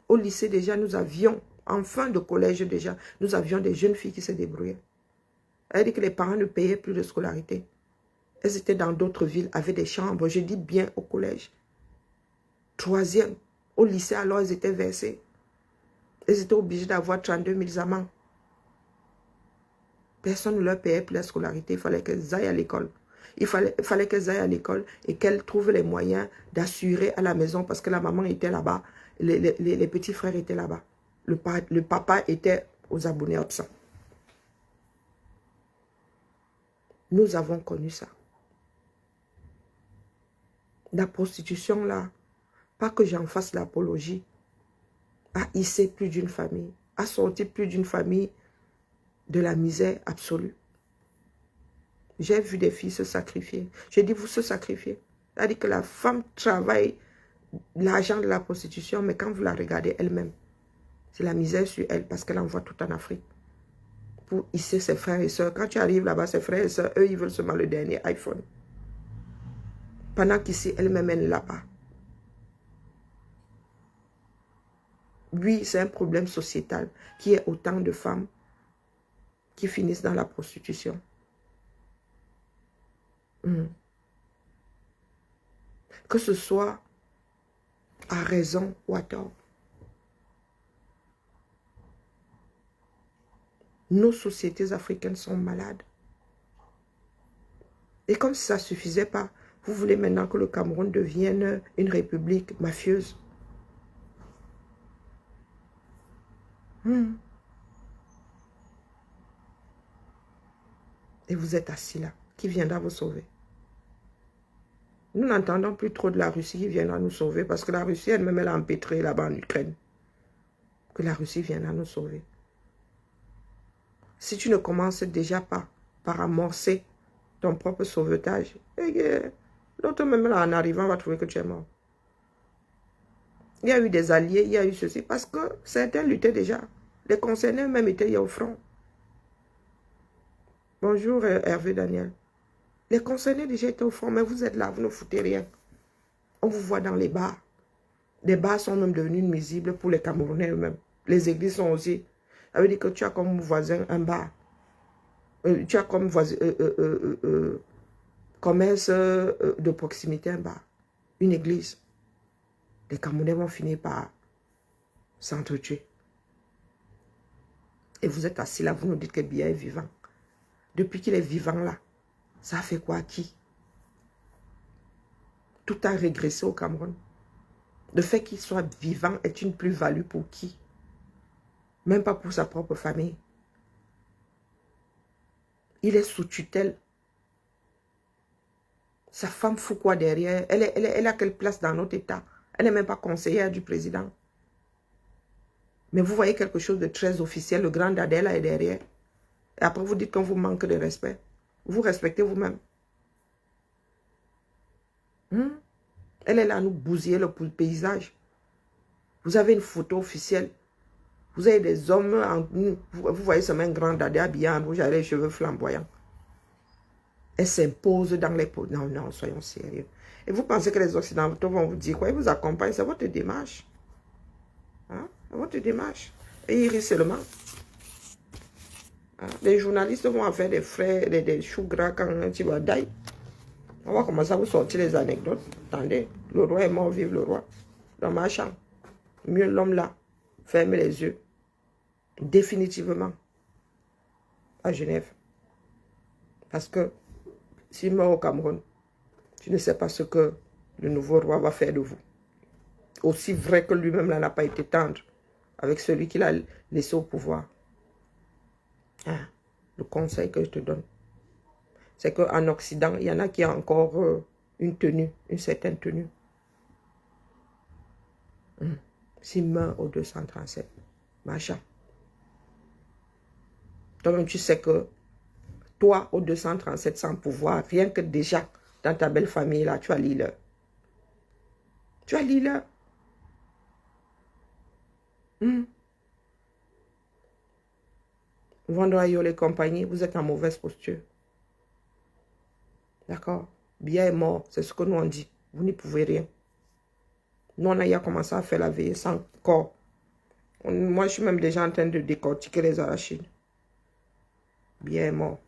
Au lycée déjà, nous avions, en fin de collège déjà, nous avions des jeunes filles qui se débrouillaient. Elle dit que les parents ne payaient plus de scolarité. Elles étaient dans d'autres villes, avaient des chambres, je dis bien au collège. Troisième, au lycée alors, elles étaient versées. Elles étaient obligées d'avoir 32 000 amants. Personne ne leur payait plus la scolarité, il fallait qu'elles aillent à l'école. Il fallait qu'elles aillent à l'école et qu'elles trouvent les moyens d'assurer à la maison parce que la maman était là-bas, les petits frères étaient là-bas. Le papa était aux abonnés absents. Nous avons connu ça. La prostitution là, pas que j'en fasse l'apologie, a hissé plus d'une famille, a sorti plus d'une famille de la misère absolue. J'ai vu des filles se sacrifier. J'ai dit, vous se sacrifiez. C'est-à-dire que la femme travaille l'argent de la prostitution, mais quand vous la regardez elle-même, c'est la misère sur elle parce qu'elle envoie tout en Afrique. Pour hisser ses frères et sœurs. Quand tu arrives là-bas, ses frères et sœurs, eux, ils veulent seulement le dernier iPhone. Pendant qu'ici, elle-même, elle ne l'a pas. Oui, c'est un problème sociétal qui est autant de femmes qui finissent dans la prostitution. Que ce soit à raison ou à tort. Nos sociétés africaines sont malades. Et comme si ça ne suffisait pas, vous voulez maintenant que le Cameroun devienne une république mafieuse. Et vous êtes assis là. Qui viendra vous sauver? Nous n'entendons plus trop de la Russie qui viendra nous sauver parce que la Russie elle-même elle a empêtré là-bas en Ukraine. Que la Russie viendra nous sauver. Si tu ne commences déjà pas par amorcer ton propre sauvetage, l'autre même là en arrivant va trouver que tu es mort. Il y a eu des alliés, il y a eu ceci, parce que certains luttaient déjà. Les concernés eux-mêmes étaient au front. Bonjour Hervé Daniel. Les concernés déjà étaient au front, mais vous êtes là, vous ne foutez rien. On vous voit dans les bars. Les bars sont même devenus nuisibles pour les Camerounais eux-mêmes. Les églises sont aussi. Ça veut dire que tu as comme voisin un bar. Tu as comme voisin, commerce de proximité un bar. Une église. Les Camerounais vont finir par s'entretuer. Et vous êtes assis là, vous nous dites que Biya est vivant. Depuis qu'il est vivant là, ça a fait quoi à qui? Tout a régressé au Cameroun. Le fait qu'il soit vivant est une plus-value pour qui? Même pas pour sa propre famille. Il est sous tutelle. Sa femme fout quoi derrière? Elle a quelle place dans notre État? Elle n'est même pas conseillère du président. Mais vous voyez quelque chose de très officiel. Le grand Adela est derrière. Et après, vous dites qu'on vous manque de respect. Vous respectez vous-même. Elle est là à nous bousiller le paysage. Vous avez une photo officielle. Vous avez des hommes, vous voyez seulement un grand dadé habillé en rouge avec les cheveux flamboyants. Elle s'impose dans les peaux. Non, non, soyons sérieux. Et vous pensez que les Occidentaux vont vous dire quoi? Ils vous accompagnent, c'est votre démarche. Hein? Votre démarche. Et ils rient seulement. Hein? Les journalistes vont en faire des frais, des choux gras quand tu vas d'ailleurs. On va commencer à vous sortir les anecdotes. Attendez, le roi est mort, vive le roi. Dans ma chambre. Mieux l'homme là. Fermez les yeux. Définitivement. À Genève. Parce que s'il meurt au Cameroun, tu ne sais pas ce que le nouveau roi va faire de vous. Aussi vrai que lui-même n'a pas été tendre avec celui qu'il a laissé au pouvoir. Ah, le conseil que je te donne, c'est qu'en Occident, il y en a qui ont encore une tenue, une certaine tenue. S'il meurt au 237, machin. Toi-même, tu sais que toi, au 237, sans pouvoir, rien que déjà, dans ta belle famille, là, tu as l'île. Tu as l'île. Vendroyo les compagnies, vous êtes en mauvaise posture. D'accord? Biya est mort, c'est ce que nous on dit. Vous n'y pouvez rien. Nous, on a commencé à faire la veille sans corps. Moi, je suis même déjà en train de décortiquer les arachides. Biya est mort.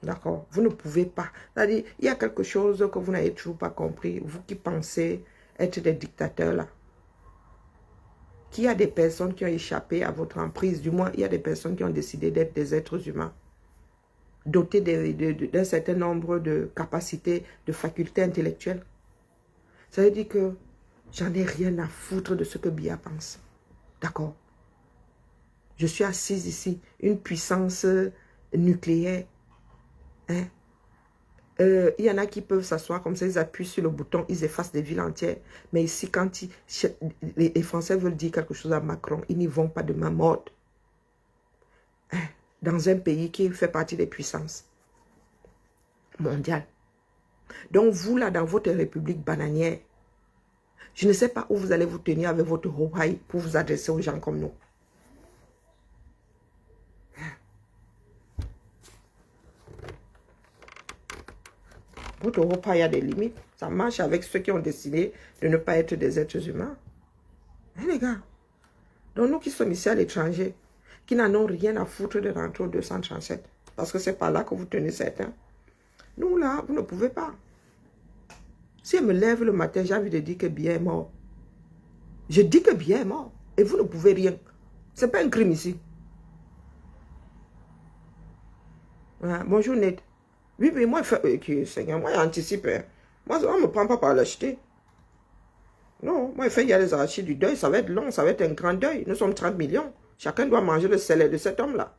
D'accord? Vous ne pouvez pas. C'est-à-dire, il y a quelque chose que vous n'avez toujours pas compris. Vous qui pensez être des dictateurs là. Qu'il y a des personnes qui ont échappé à votre emprise. Du moins, il y a des personnes qui ont décidé d'être des êtres humains. Dotés d'un certain nombre de capacités, de facultés intellectuelles. Ça veut dire que j'en ai rien à foutre de ce que Biya pense. D'accord? Je suis assise ici, une puissance nucléaire. Hein? Il y en a qui peuvent s'asseoir comme ça, ils appuient sur le bouton, ils effacent des villes entières. Mais ici, quand les Français veulent dire quelque chose à Macron, ils n'y vont pas de main morte. Hein? Dans un pays qui fait partie des puissances mondiales. Donc vous, là, dans votre république bananière, je ne sais pas où vous allez vous tenir avec votre Hohaï pour vous adresser aux gens comme nous. Votre repas, il y a des limites. Ça marche avec ceux qui ont décidé de ne pas être des êtres humains. Hein, les gars? Donc nous qui sommes ici à l'étranger, qui n'en ont rien à foutre de rentrer au 237, parce que c'est pas là que vous tenez certains. Nous là, vous ne pouvez pas. Si elle me lève le matin, j'ai envie de dire que Biya est mort. Je dis que Biya est mort. Et vous ne pouvez rien. C'est pas un crime ici. Ouais, bonjour Ned. Oui, mais moi, Seigneur, moi, j'anticipe. Moi, on ne me prend pas par l'acheter. Non, moi, il y a les arrachés du deuil, ça va être long, ça va être un grand deuil. Nous sommes 30 millions. Chacun doit manger le salaire de cet homme-là.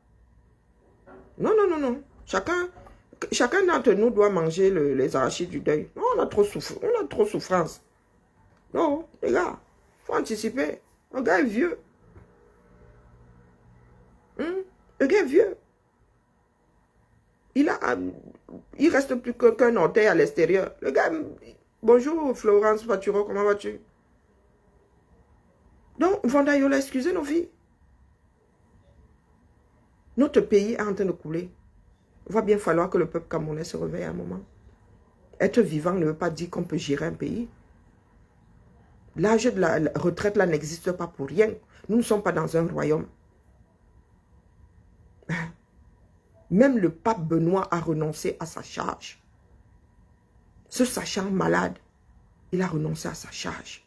Non, non, non, non. Chacun d'entre nous doit manger les arrachés du deuil. Non, on a trop souffrance. Non, les gars, il faut anticiper. Le gars est vieux. Le gars est vieux. Il reste plus qu'un orteil à l'extérieur. Le gars, bonjour Florence Paturo, comment vas-tu? Donc, Vandayola, excusez nos vies. Notre pays est en train de couler. Il va bien falloir que le peuple camerounais se réveille un moment. Être vivant ne veut pas dire qu'on peut gérer un pays. L'âge de la retraite là n'existe pas pour rien. Nous ne sommes pas dans un royaume. Même le pape Benoît a renoncé à sa charge. Se sachant malade, il a renoncé à sa charge.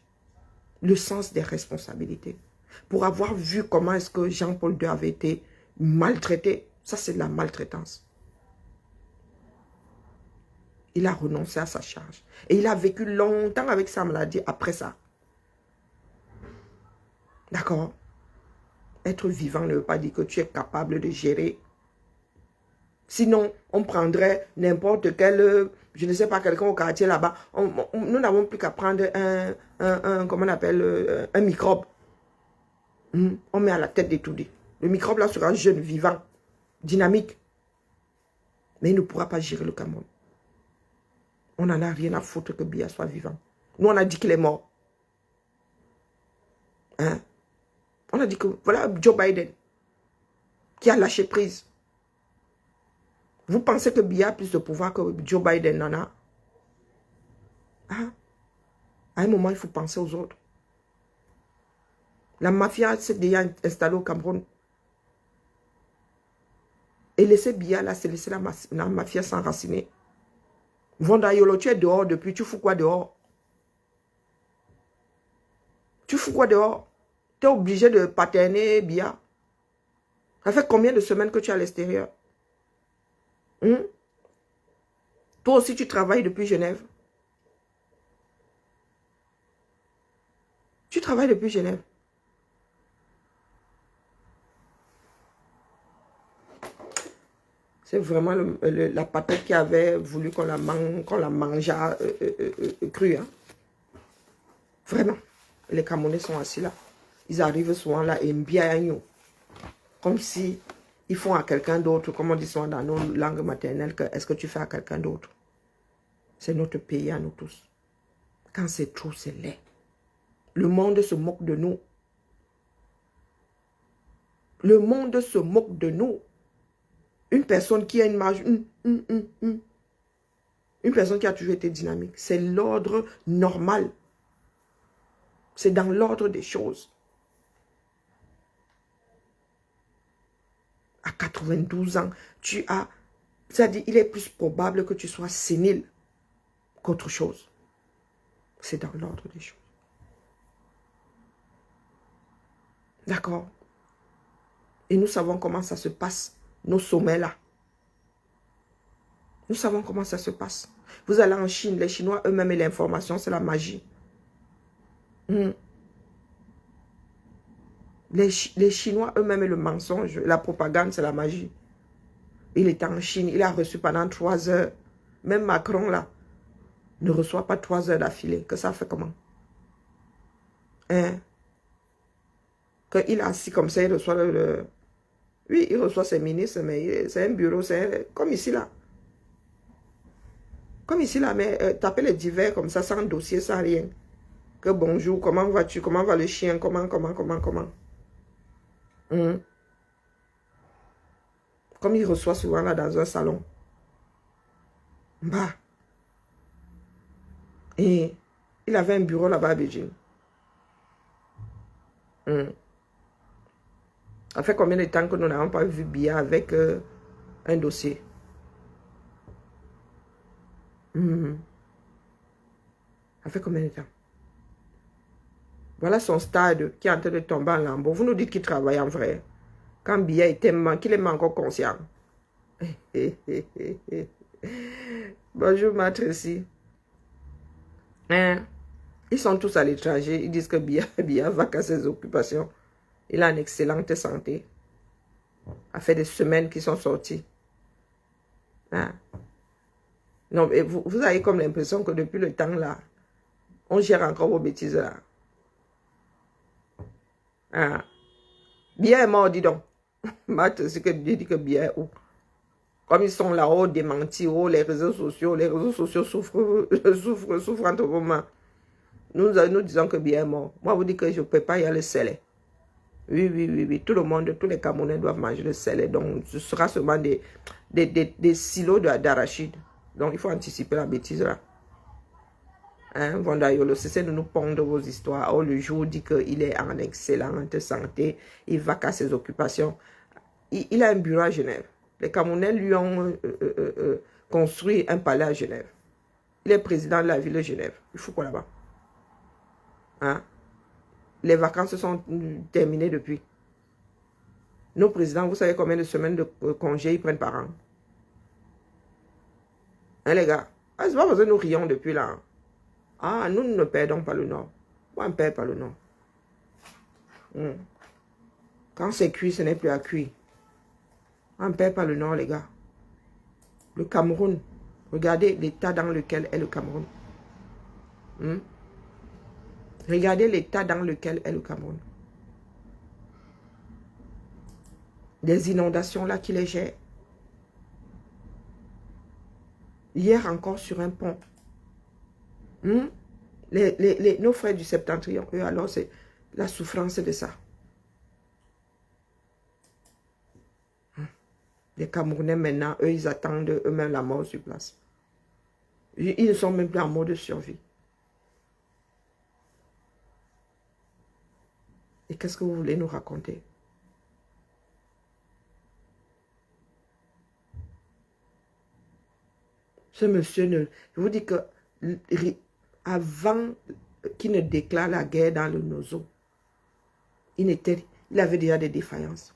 Le sens des responsabilités. Pour avoir vu comment est-ce que Jean-Paul II avait été maltraité, ça c'est de la maltraitance. Il a renoncé à sa charge. Et il a vécu longtemps avec sa maladie après ça. D'accord? Être vivant ne veut pas dire que tu es capable de gérer. Sinon, on prendrait n'importe quel, je ne sais pas, quelqu'un au quartier là-bas. Nous n'avons plus qu'à prendre comment on appelle, un microbe. On met à la tête d'étudier. Le microbe là sera jeune, vivant, dynamique. Mais il ne pourra pas gérer le Cameroun. On n'en a rien à foutre que Biya soit vivant. Nous, on a dit qu'il est mort. Hein? On a dit que, voilà, Joe Biden, qui a lâché prise. Vous pensez que Biya a plus de pouvoir que Joe Biden n'en a? Hein? À un moment, il faut penser aux autres. La mafia s'est déjà installée au Cameroun. Et laisser Biya là, c'est laisser la mafia s'enraciner. Vandayolo, tu es dehors depuis, tu fous quoi dehors? Tu fous quoi dehors? Tu es obligé de paterner Biya. Ça fait combien de semaines que tu es à l'extérieur? Toi aussi, tu travailles depuis Genève. Tu travailles depuis Genève. C'est vraiment la patate qui avait voulu qu'on la mangeât crue. Hein? Vraiment. Les Camerounais sont assis là. Ils arrivent souvent là et mbiaigno. Comme si ils font à quelqu'un d'autre, comme on dit souvent dans nos langues maternelles, que est-ce que tu fais à quelqu'un d'autre? C'est notre pays à nous tous. Quand c'est trop, c'est laid. Le monde se moque de nous. Le monde se moque de nous. Une personne qui a une marge, une personne qui a toujours été dynamique, c'est l'ordre normal. C'est dans l'ordre des choses. À 92 ans, tu as... C'est-à-dire, il est plus probable que tu sois sénile qu'autre chose. C'est dans l'ordre des choses. D'accord? Et nous savons comment ça se passe, nos sommets là. Nous savons comment ça se passe. Vous allez en Chine, les Chinois eux-mêmes et l'information, c'est la magie. Les Chinois eux-mêmes et le mensonge, la propagande, c'est la magie. Il est en Chine, il a reçu pendant 3 heures. Même Macron là, ne reçoit pas 3 heures d'affilée. Que ça fait comment? Hein? Qu'il est assis comme ça, il reçoit Oui, il reçoit ses ministres, mais c'est un bureau, c'est comme ici là. Comme ici là, mais taper les divers comme ça, sans dossier, sans rien. Que bonjour, comment vas-tu? Comment va le chien? Comment? Comme il reçoit souvent là dans un salon. Bah. Et il avait un bureau là-bas à Beijing. Ça fait combien de temps que nous n'avons pas vu Biya avec un dossier? Ça fait combien de temps? Voilà son stade qui est en train de tomber en lambeaux. Vous nous dites qu'il travaille en vrai. Quand Biya était qu'il est encore conscient. Bonjour, ma Tracy. Hein? Ils sont tous à l'étranger. Ils disent que Biya va qu'à ses occupations. Il a une excellente santé. A fait des semaines qu'ils sont sortis. Hein? Non, mais vous avez comme l'impression que depuis le temps là, on gère encore vos bêtises là. Hein? Biya est mort, dis donc. C'est que Dieu dit que Biya est où? Comme ils sont là-haut, démentis, oh, les réseaux sociaux souffrent entre vos mains. Nous disons que Biya est mort. Moi, vous dites que je ne peux pas y aller seul. Oui. Tout le monde, tous les Camerounais doivent manger le sel. Donc, ce sera seulement des silos d'arachide. Donc, il faut anticiper la bêtise là. Hein, Vondayolo, cessez de nous pondre vos histoires. Oh, le jour dit qu'il est en excellente santé. Il va qu'à ses occupations. Il a un bureau à Genève. Les Camerounais lui ont construit un palais à Genève. Il est président de la ville de Genève. Il faut quoi là-bas? Hein? Les vacances sont terminées depuis. Nos présidents, vous savez combien de semaines de congés ils prennent par an? Hein, les gars? Ah, c'est pas parce que nous rions depuis là. Ah, nous ne perdons pas le Nord. Moi, on ne perd pas le Nord. Quand c'est cuit, ce n'est plus à cuire. On ne perd pas le Nord, les gars. Le Cameroun. Regardez l'état dans lequel est le Cameroun. Regardez l'état dans lequel est le Cameroun. Des inondations là qui les gèrent. Hier encore sur un pont. Nos frères du Septentrion, eux alors c'est la souffrance de ça. Les Camerounais maintenant, eux ils attendent eux-mêmes la mort sur place. Ils ne sont même plus en mode survie. Et qu'est-ce que vous voulez nous raconter? Ce monsieur, je vous dis que avant qu'il ne déclare la guerre dans le Nozo, il avait déjà des défaillances.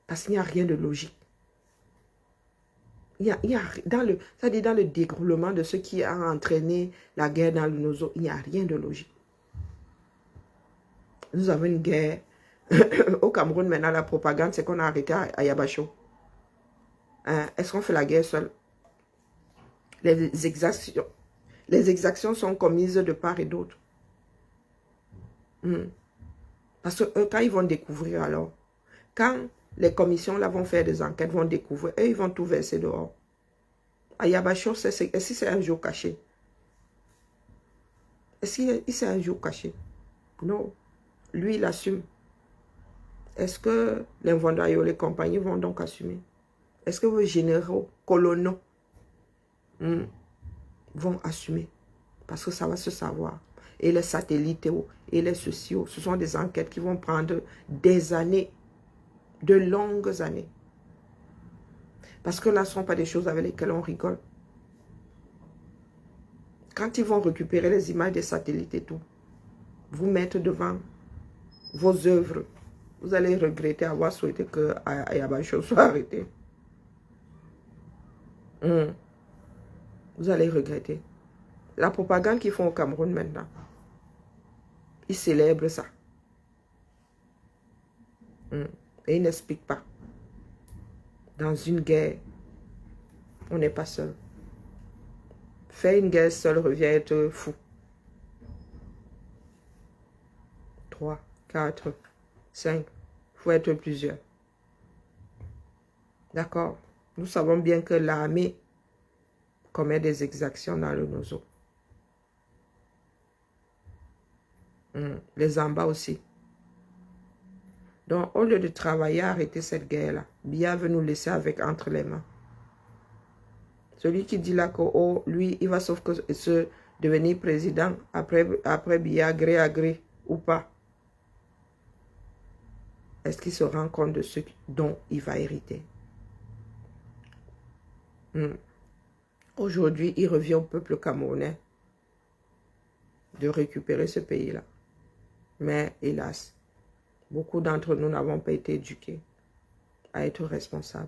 Parce qu'il n'y a rien de logique. Dans le déroulement de ce qui a entraîné la guerre dans le Nozo, il n'y a rien de logique. Nous avons une guerre. Au Cameroun, maintenant, la propagande, c'est qu'on a arrêté à Yabacho. Hein? Est-ce qu'on fait la guerre seul? Les exactions sont commises de part et d'autre. Parce que quand ils vont découvrir alors, quand les commissions là vont faire des enquêtes, vont découvrir, eux, ils vont tout verser dehors. À Yabacho, est-ce que c'est un jour caché? Est-ce que c'est un jour caché? Non. Lui, il assume. Est-ce que les Vondayo, les compagnies vont donc assumer? Est-ce que vos généraux, colonels, vont assumer? Parce que ça va se savoir. Et les satellites et les sociaux, ce sont des enquêtes qui vont prendre des années, de longues années. Parce que là, ce ne sont pas des choses avec lesquelles on rigole. Quand ils vont récupérer les images des satellites et tout, vous mettre devant vos œuvres, vous allez regretter avoir souhaité que Ayabacho soit arrêté. Vous allez regretter. La propagande qu'ils font au Cameroun maintenant, ils célèbrent ça. Et ils n'expliquent pas. Dans une guerre, on n'est pas seul. Faire une guerre seul revient à être fou. 3, 4, 5, il faut être plusieurs. D'accord? Nous savons bien que l'armée commet des exactions dans le Nozo. Les Amba aussi. Donc, au lieu de travailler à arrêter cette guerre-là, Biya veut nous laisser avec entre les mains. Celui qui dit là que oh, lui, il va sauf que se devenir président après Biya, gré à gré ou pas. Est-ce qu'il se rend compte de ce dont il va hériter? Aujourd'hui, il revient au peuple camerounais de récupérer ce pays-là. Mais hélas, beaucoup d'entre nous n'avons pas été éduqués à être responsables.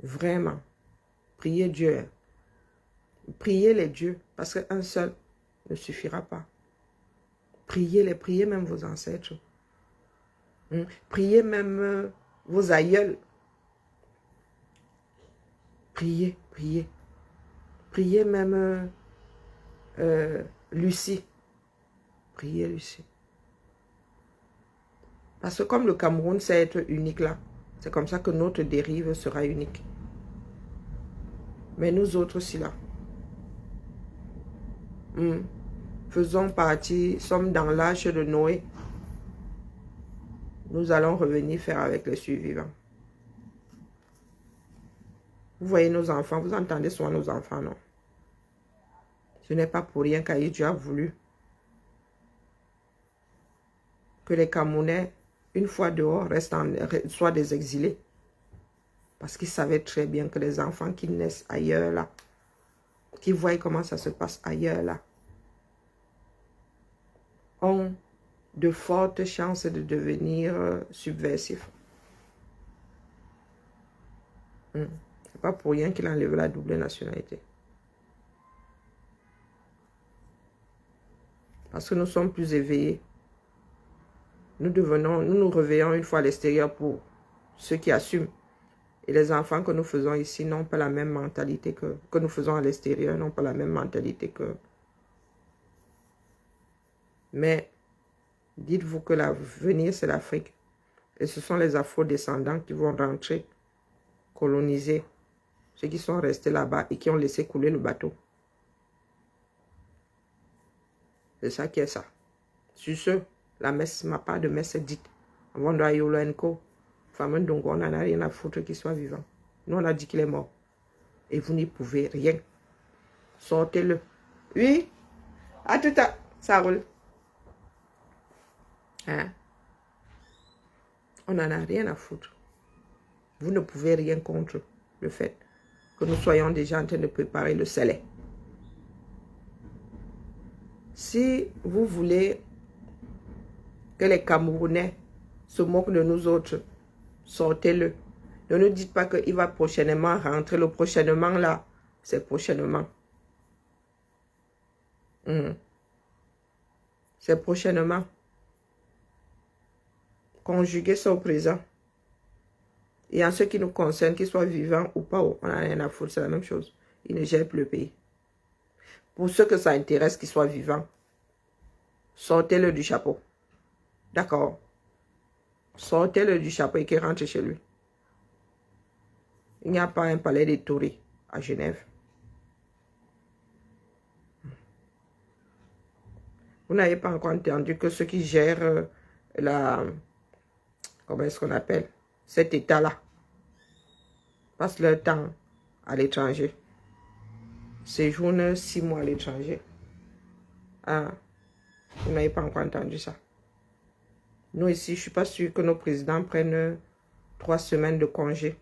Vraiment, priez Dieu priez les dieux, parce qu'un seul ne suffira pas. Priez même vos ancêtres. Priez même vos aïeuls. Priez. Priez même Lucie. Priez Lucie. Parce que comme le Cameroun sait être unique là, c'est comme ça que notre dérive sera unique. Mais nous autres aussi là, faisons partie, sommes dans l'âge de Noé. Nous allons revenir faire avec les survivants. Vous voyez nos enfants, vous entendez souvent nos enfants, non? Ce n'est pas pour rien qu'Aïe a voulu que les Camerounais, une fois dehors, soient des exilés. Parce qu'ils savaient très bien que les enfants qui naissent ailleurs là, qui voient comment ça se passe ailleurs là, ont de fortes chances de devenir subversifs. C'est pas pour rien qu'il a enlevé la double nationalité. Parce que nous sommes plus éveillés. Nous nous réveillons une fois à l'extérieur pour ceux qui assument. Et les enfants que nous faisons ici n'ont pas la même mentalité que nous faisons à l'extérieur, n'ont pas la même mentalité que... Mais dites-vous que l'avenir, c'est l'Afrique. Et ce sont les afro-descendants qui vont rentrer, coloniser ceux qui sont restés là-bas et qui ont laissé couler le bateau. C'est ça qui est ça. Sur ce, la messe, ma part de messe est dite. Avant de Yoloenko, fameux donc on n'en a rien à foutre qu'il soit vivant. Nous, on a dit qu'il est mort. Et vous n'y pouvez rien. Sortez-le. Oui. À tout à l'heure. Ça roule. Hein? On n'en a rien à foutre. Vous ne pouvez rien contre le fait que nous soyons déjà en train de préparer le scellé. Si vous voulez que les Camerounais se moquent de nous autres, sortez-le. Ne nous dites pas qu'il va prochainement rentrer. Le prochainement là, c'est prochainement. C'est prochainement. Conjuguez ça au présent. Et en ce qui nous concerne, qu'il soit vivant ou pas, on n'a rien à foutre, c'est la même chose. Il ne gère plus le pays. Pour ceux que ça intéresse qu'il soit vivant, sortez-le du chapeau. D'accord? Sortez-le du chapeau et qu'il rentre chez lui. Il n'y a pas un palais des Tourés à Genève. Vous n'avez pas encore entendu que ceux qui gèrent comment est-ce qu'on appelle cet état-là passent leur temps à l'étranger. Séjournent 6 mois à l'étranger. Ah, vous n'avez pas encore entendu ça. Nous ici, je ne suis pas sûr que nos présidents prennent 3 semaines de congé.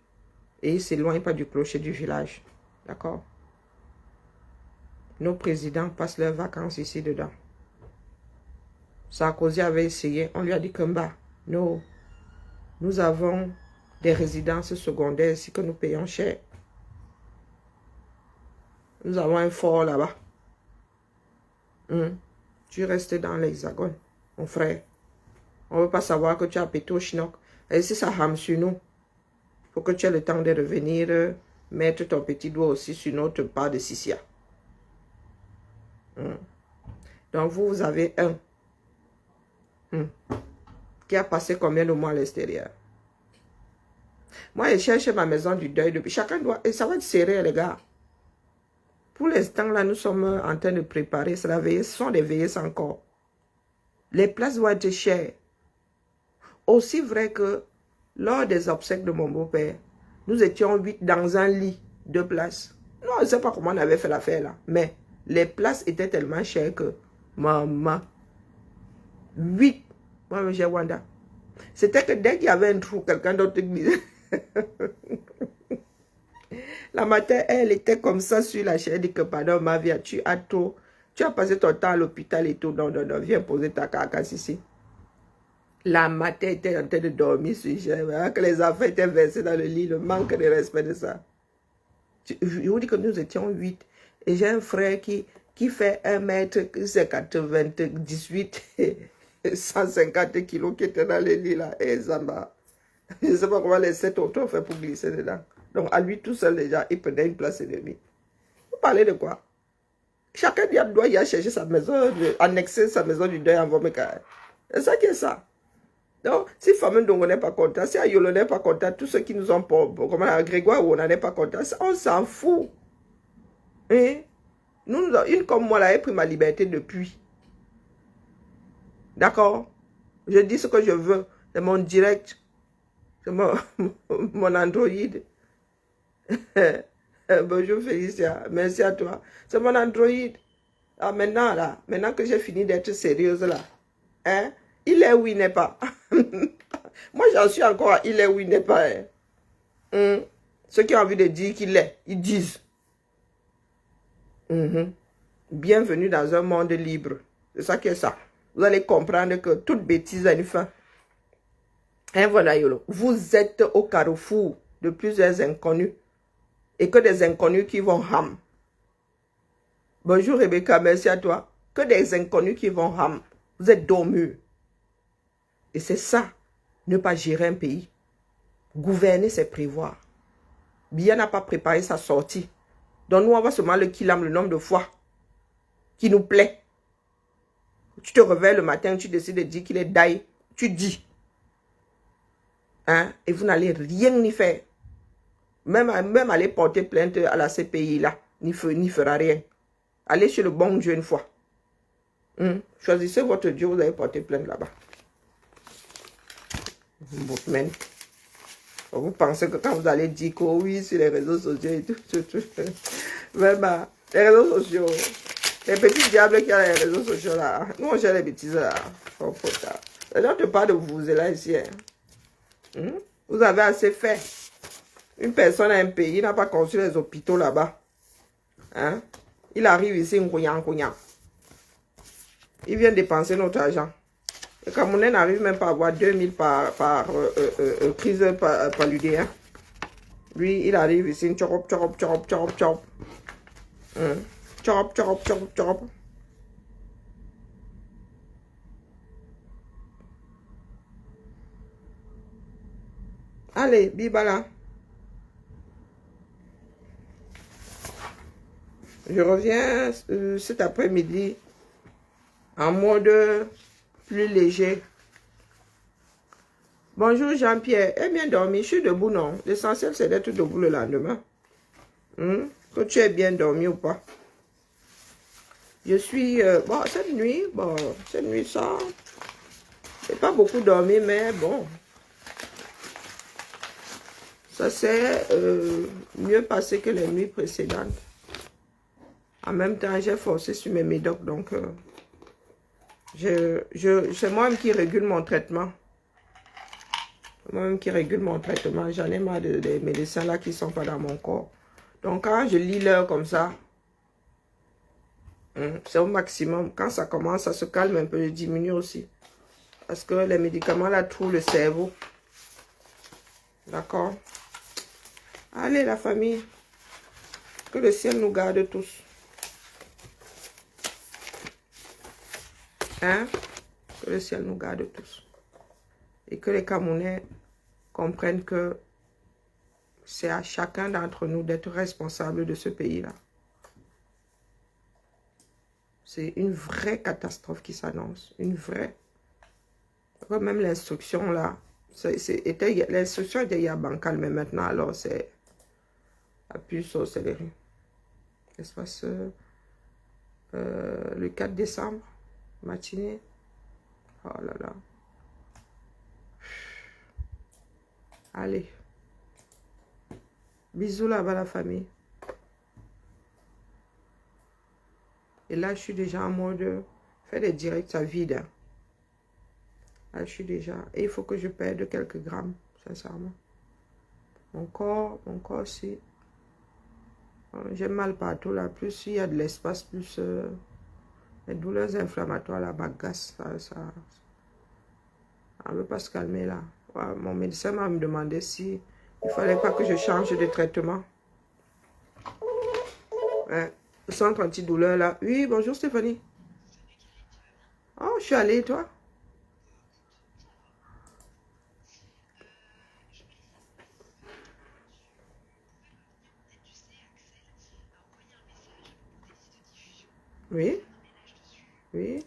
Et ils ne s'éloignent pas du clocher du village. D'accord? Nos présidents passent leurs vacances ici dedans. Sarkozy avait essayé. On lui a dit que non, nous avons des résidences secondaires ici que nous payons cher. Nous avons un fort là-bas. Tu restes dans l'Hexagone, mon frère. On ne veut pas savoir que tu as pété au chinook. Et si ça rame sur nous, il faut que tu aies le temps de revenir mettre ton petit doigt aussi sur notre part de Sissia. Donc vous avez un qui a passé combien de mois à l'extérieur. Moi, je cherche ma maison du deuil depuis. Chacun doit... Et ça va être serré, les gars. Pour l'instant, là, nous sommes en train de préparer. C'est la veillée. Ce sont des veillées encore. Les places vont être chères. Aussi vrai que lors des obsèques de mon beau-père, nous étions 8 dans un lit, 2 places. Non, je ne sais pas comment on avait fait l'affaire là. Mais les places étaient tellement chères que... Maman. 8. Moi, j'ai Wanda. C'était que dès qu'il y avait un trou, quelqu'un d'autre disait... La matin, elle était comme ça sur la chaise. Elle dit que pardon, ma vie, tu as passé ton temps à l'hôpital et tout. Non, viens poser ta carcasse ici. La matin était en train de dormir sur la chaise. Que les enfants étaient versés dans le lit. Le manque de respect de ça. Je vous dis que nous étions 8. Et j'ai un frère qui fait 1 m 98 et 150 kilos qui était dans les lits là. Et Zamba. Je ne sais pas comment les 7 autres ont fait pour glisser dedans. Donc à lui tout seul déjà, il prenait une place et demie. Vous parlez de quoi? Chacun doit y aller chercher sa maison, annexer sa maison du deuil en Vomeka. C'est ça qui est ça. Donc, si Famine Dongo n'est pas content, si Ayolo n'est pas content, tous ceux qui nous ont, comme Grégoire ou on n'est pas content, on s'en fout. Hein? Une comme moi, là, j'ai pris ma liberté depuis. D'accord? Je dis ce que je veux. C'est mon direct. C'est mon Android. Bonjour Félicia, merci à toi. C'est mon Android. Ah, maintenant, là, maintenant que j'ai fini d'être sérieuse, là, hein? Il est ou il n'est pas. Moi, j'en suis encore à il est ou il n'est pas. Hein? Ceux qui ont envie de dire qu'il est, ils disent. Bienvenue dans un monde libre. C'est ça qui est ça. Vous allez comprendre que toute bêtise a une fin. Hein, voilà, vous êtes au carrefour de plusieurs inconnus. Et que des inconnus qui vont ham. Bonjour Rebecca, merci à toi. Que des inconnus qui vont ham. Vous êtes dormus. Et c'est ça, ne pas gérer un pays. Gouverner, c'est prévoir. Biya n'a pas préparé sa sortie. Donc nous, on va seulement le kilam le nombre de fois qui nous plaît. Tu te réveilles le matin, tu décides de dire qu'il est daï. Tu dis. Hein? Et vous n'allez rien y faire. Même aller porter plainte à la CPI là, n'y fera rien. Allez chez le bon Dieu une fois. Choisissez votre Dieu, vous allez porter plainte là-bas. Vous pensez que quand vous allez dire que oui, sur les réseaux sociaux et tout. Même les réseaux sociaux, les petits diables qui ont les réseaux sociaux là, nous on gère les bêtises là. Les gens te parlent de vous là ici. Vous avez assez fait. Une personne a un pays, il n'a pas construit les hôpitaux là-bas. Hein? Il arrive ici, il vient dépenser notre argent. Le Camerounais n'arrive même pas à avoir 2000 par crise paludée. Lui, il arrive ici, chop. Chop. Allez, Bibala. Je reviens cet après-midi en mode plus léger. Bonjour Jean-Pierre. Eh bien dormi, je suis debout, non? L'essentiel, c'est d'être debout le lendemain. Que tu aies bien dormi ou pas. Je suis... bon, cette nuit, ça... J'ai pas beaucoup dormi, mais bon... Ça s'est mieux passé que les nuits précédentes. En même temps, j'ai forcé sur mes médocs, donc... c'est moi-même qui régule mon traitement. Moi-même qui régule mon traitement. J'en ai marre des médecins là qui ne sont pas dans mon corps. Donc quand je lis l'heure comme ça, c'est au maximum. Quand ça commence, ça se calme un peu, je diminue aussi. Parce que les médicaments là trouvent le cerveau. D'accord? Allez la famille. Que le ciel nous garde tous. Hein? Que le ciel nous garde tous. Et que les Camerounais comprennent que c'est à chacun d'entre nous d'être responsable de ce pays-là. C'est une vraie catastrophe qui s'annonce. Une vraie. Même l'instruction là, l'instruction était hier bancale, mais maintenant alors c'est à plus accéléré. Ça se passe le 4 décembre. Matinée. Oh là là. Allez. Bisous là-bas la famille. Et là, je suis déjà en mode... Faire des directs à vide. Hein. Là, je suis déjà... Et il faut que je perde quelques grammes, sincèrement. Mon corps aussi. J'ai mal partout là. Plus il y a de l'espace, plus... les douleurs inflammatoires, la bagasse, ça ne veut pas se calmer là. Ouais, mon médecin m'a demandé si il fallait pas que je change de traitement. Ouais. centre antidouleur là. Oui, bonjour Stéphanie. Oh, je suis allée, toi? Oui, oui.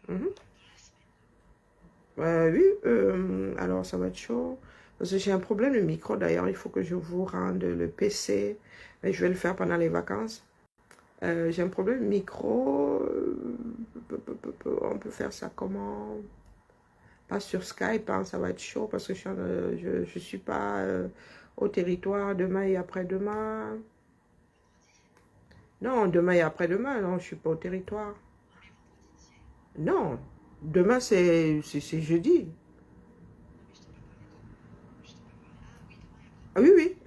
Mhm. Oui, alors ça va être chaud. Parce que j'ai un problème de micro d'ailleurs. Il faut que je vous rende le PC. Mais je vais le faire pendant les vacances. J'ai un problème de micro. On peut faire ça comment? Pas sur Skype, hein, ça va être chaud parce que je suis pas au territoire demain et après-demain. Non, demain et après-demain, non, je suis pas au territoire. Non, demain c'est jeudi. Ah oui, oui.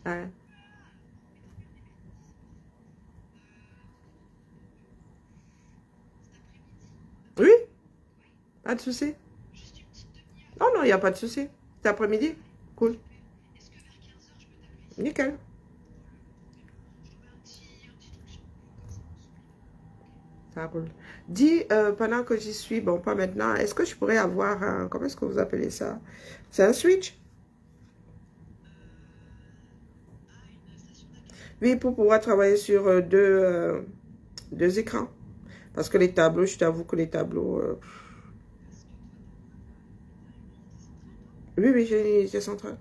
Ouais. Oui, pas de souci. Non, non, il n'y a pas de souci. Cet après-midi? Cool. Nickel. Ça roule. Dis, pendant que j'y suis, bon, pas maintenant, est-ce que je pourrais avoir un, comment est-ce que vous appelez ça? C'est un switch? Oui, pour pouvoir travailler sur deux écrans. Parce que les tableaux, je t'avoue que les tableaux... Oui, oui, j'ai une unité centrale.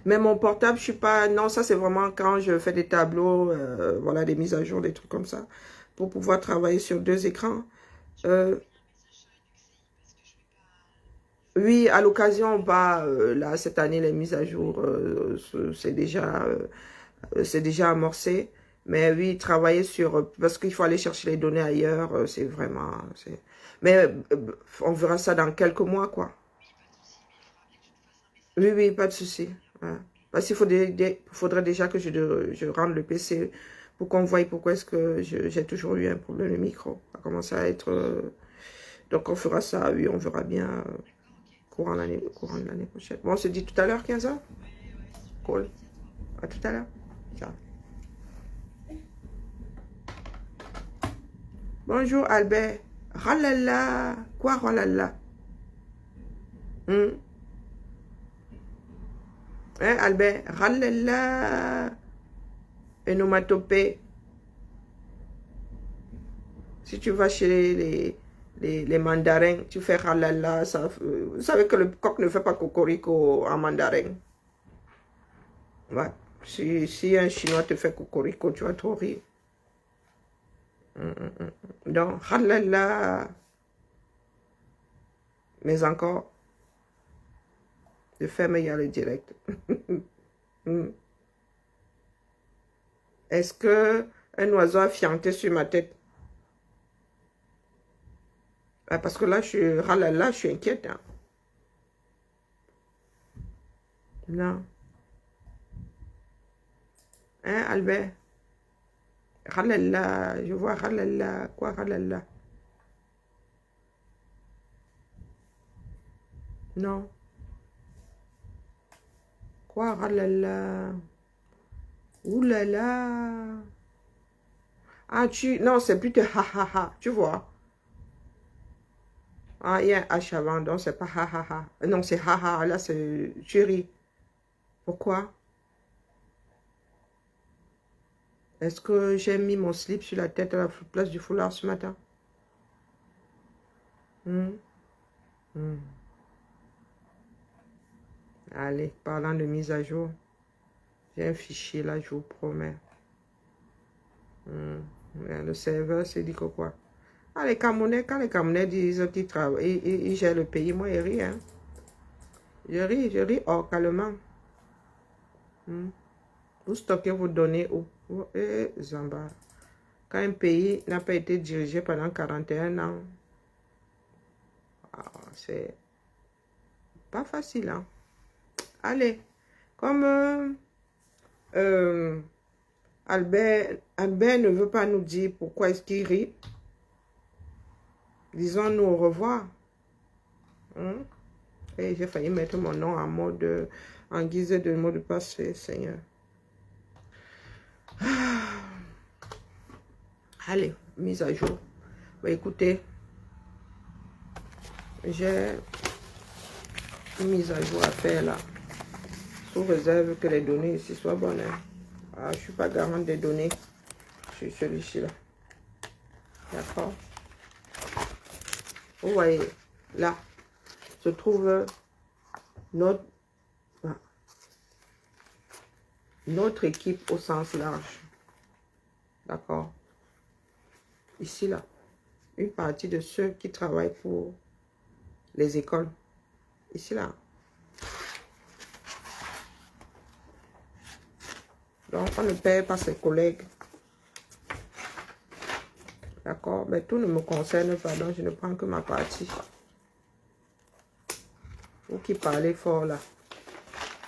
Mais mon portable, je suis pas... Non, ça, c'est vraiment quand je fais des tableaux, voilà, des mises à jour, des trucs comme ça, pour pouvoir travailler sur deux écrans. Euh, oui, à l'occasion, bah, là, cette année, les mises à jour, c'est déjà amorcé. Mais oui, travailler sur... Parce qu'il faut aller chercher les données ailleurs, c'est vraiment... Mais on verra ça dans quelques mois, quoi. Oui, oui, pas de souci. Ouais. Parce qu'il faudrait déjà que je rende le PC pour qu'on voie pourquoi est-ce que j'ai toujours eu un problème de micro. Ça commence à être... donc on fera ça, oui, on verra bien courant de l'année prochaine. Bon, on se dit tout à l'heure, 15 h. Cool. À tout à l'heure. Ciao. Bonjour Albert. Ralala. Quoi ralala? Hein, Albert? Ralala. Onomatopée. Si tu vas chez les mandarins, tu fais ralala. Vous savez que le coq ne fait pas cocorico en mandarin. Ouais. Si un chinois te fait cocorico, tu vas trop rire. Donc, ralala. Mais encore, je ferme, il y a le direct. Est-ce que un oiseau a fianté sur ma tête? Parce que là, je suis inquiète. Hein. Non. Hein, Albert? Ralala, je vois ralala. Quoi ralala? Non. Quoi ralala? Oulala. Ah, non, c'est plutôt ha ha ha, tu vois. Ah, il y a un H avant, donc c'est pas ha ha ha. Non, c'est ha ha, là, c'est tu ris. Pourquoi? Est-ce que j'ai mis mon slip sur la tête à la place du foulard ce matin? Hmm? Hmm. Allez, parlant de mise à jour, j'ai un fichier là, je vous promets. Le serveur s'est dit que quoi? Ah, les Camerounais, quand les Camerounais disent qu'ils travaillent, ils gèrent le pays, moi, ils rient. Hein. Je ris calmement. Vous stockez vos données où? Zamba. Quand un pays n'a pas été dirigé pendant 41 ans, c'est pas facile. Hein? Allez, comme Albert ne veut pas nous dire pourquoi est-ce qu'il rit, disons-nous au revoir. Et j'ai failli mettre mon nom en mode, en guise de mot de passe, Seigneur. Allez, mise à jour. Bah, écoutez, j'ai une mise à jour à faire là. Sous réserve que les données ici soient bonnes. Hein. Ah, je ne suis pas garante des données sur celui-ci là. D'accord. Vous voyez, là, se trouve notre équipe au sens large. D'accord. Ici, là, une partie de ceux qui travaillent pour les écoles. Ici, là. Donc, on ne paie pas ses collègues. D'accord. Mais tout ne me concerne pas, donc je ne prends que ma partie. Vous qui parlez fort, là.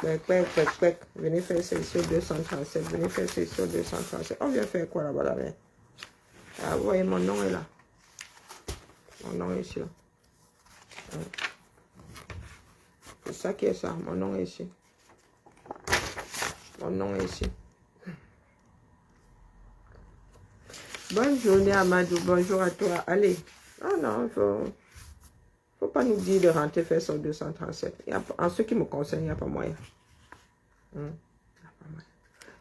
Venez faire session 237. Venez faire session 237. On vient faire quoi là-bas, là? Ah, vous voyez, mon nom est là. Mon nom est ici. Là. C'est ça qui est ça. Mon nom est ici. Mon nom est ici. Bonne journée, Amadou. Bonjour à toi. Allez. Oh non, il faut pas nous dire de rentrer faire son 237. En ce qui me concerne, il n'y a pas moyen.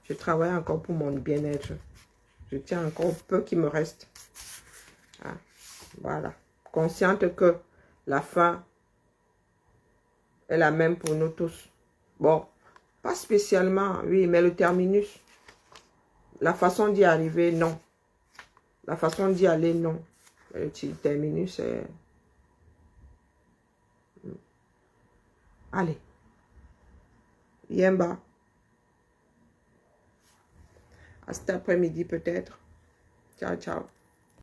Je travaille encore pour mon bien-être. Je tiens encore au peu qui me reste. Ah, voilà. Consciente que la fin est la même pour nous tous. Bon, pas spécialement, oui, mais le terminus, la façon d'y arriver, non. La façon d'y aller, non. Le terminus, c'est... Allez. Yemba. À cet après-midi peut-être. Ciao, ciao.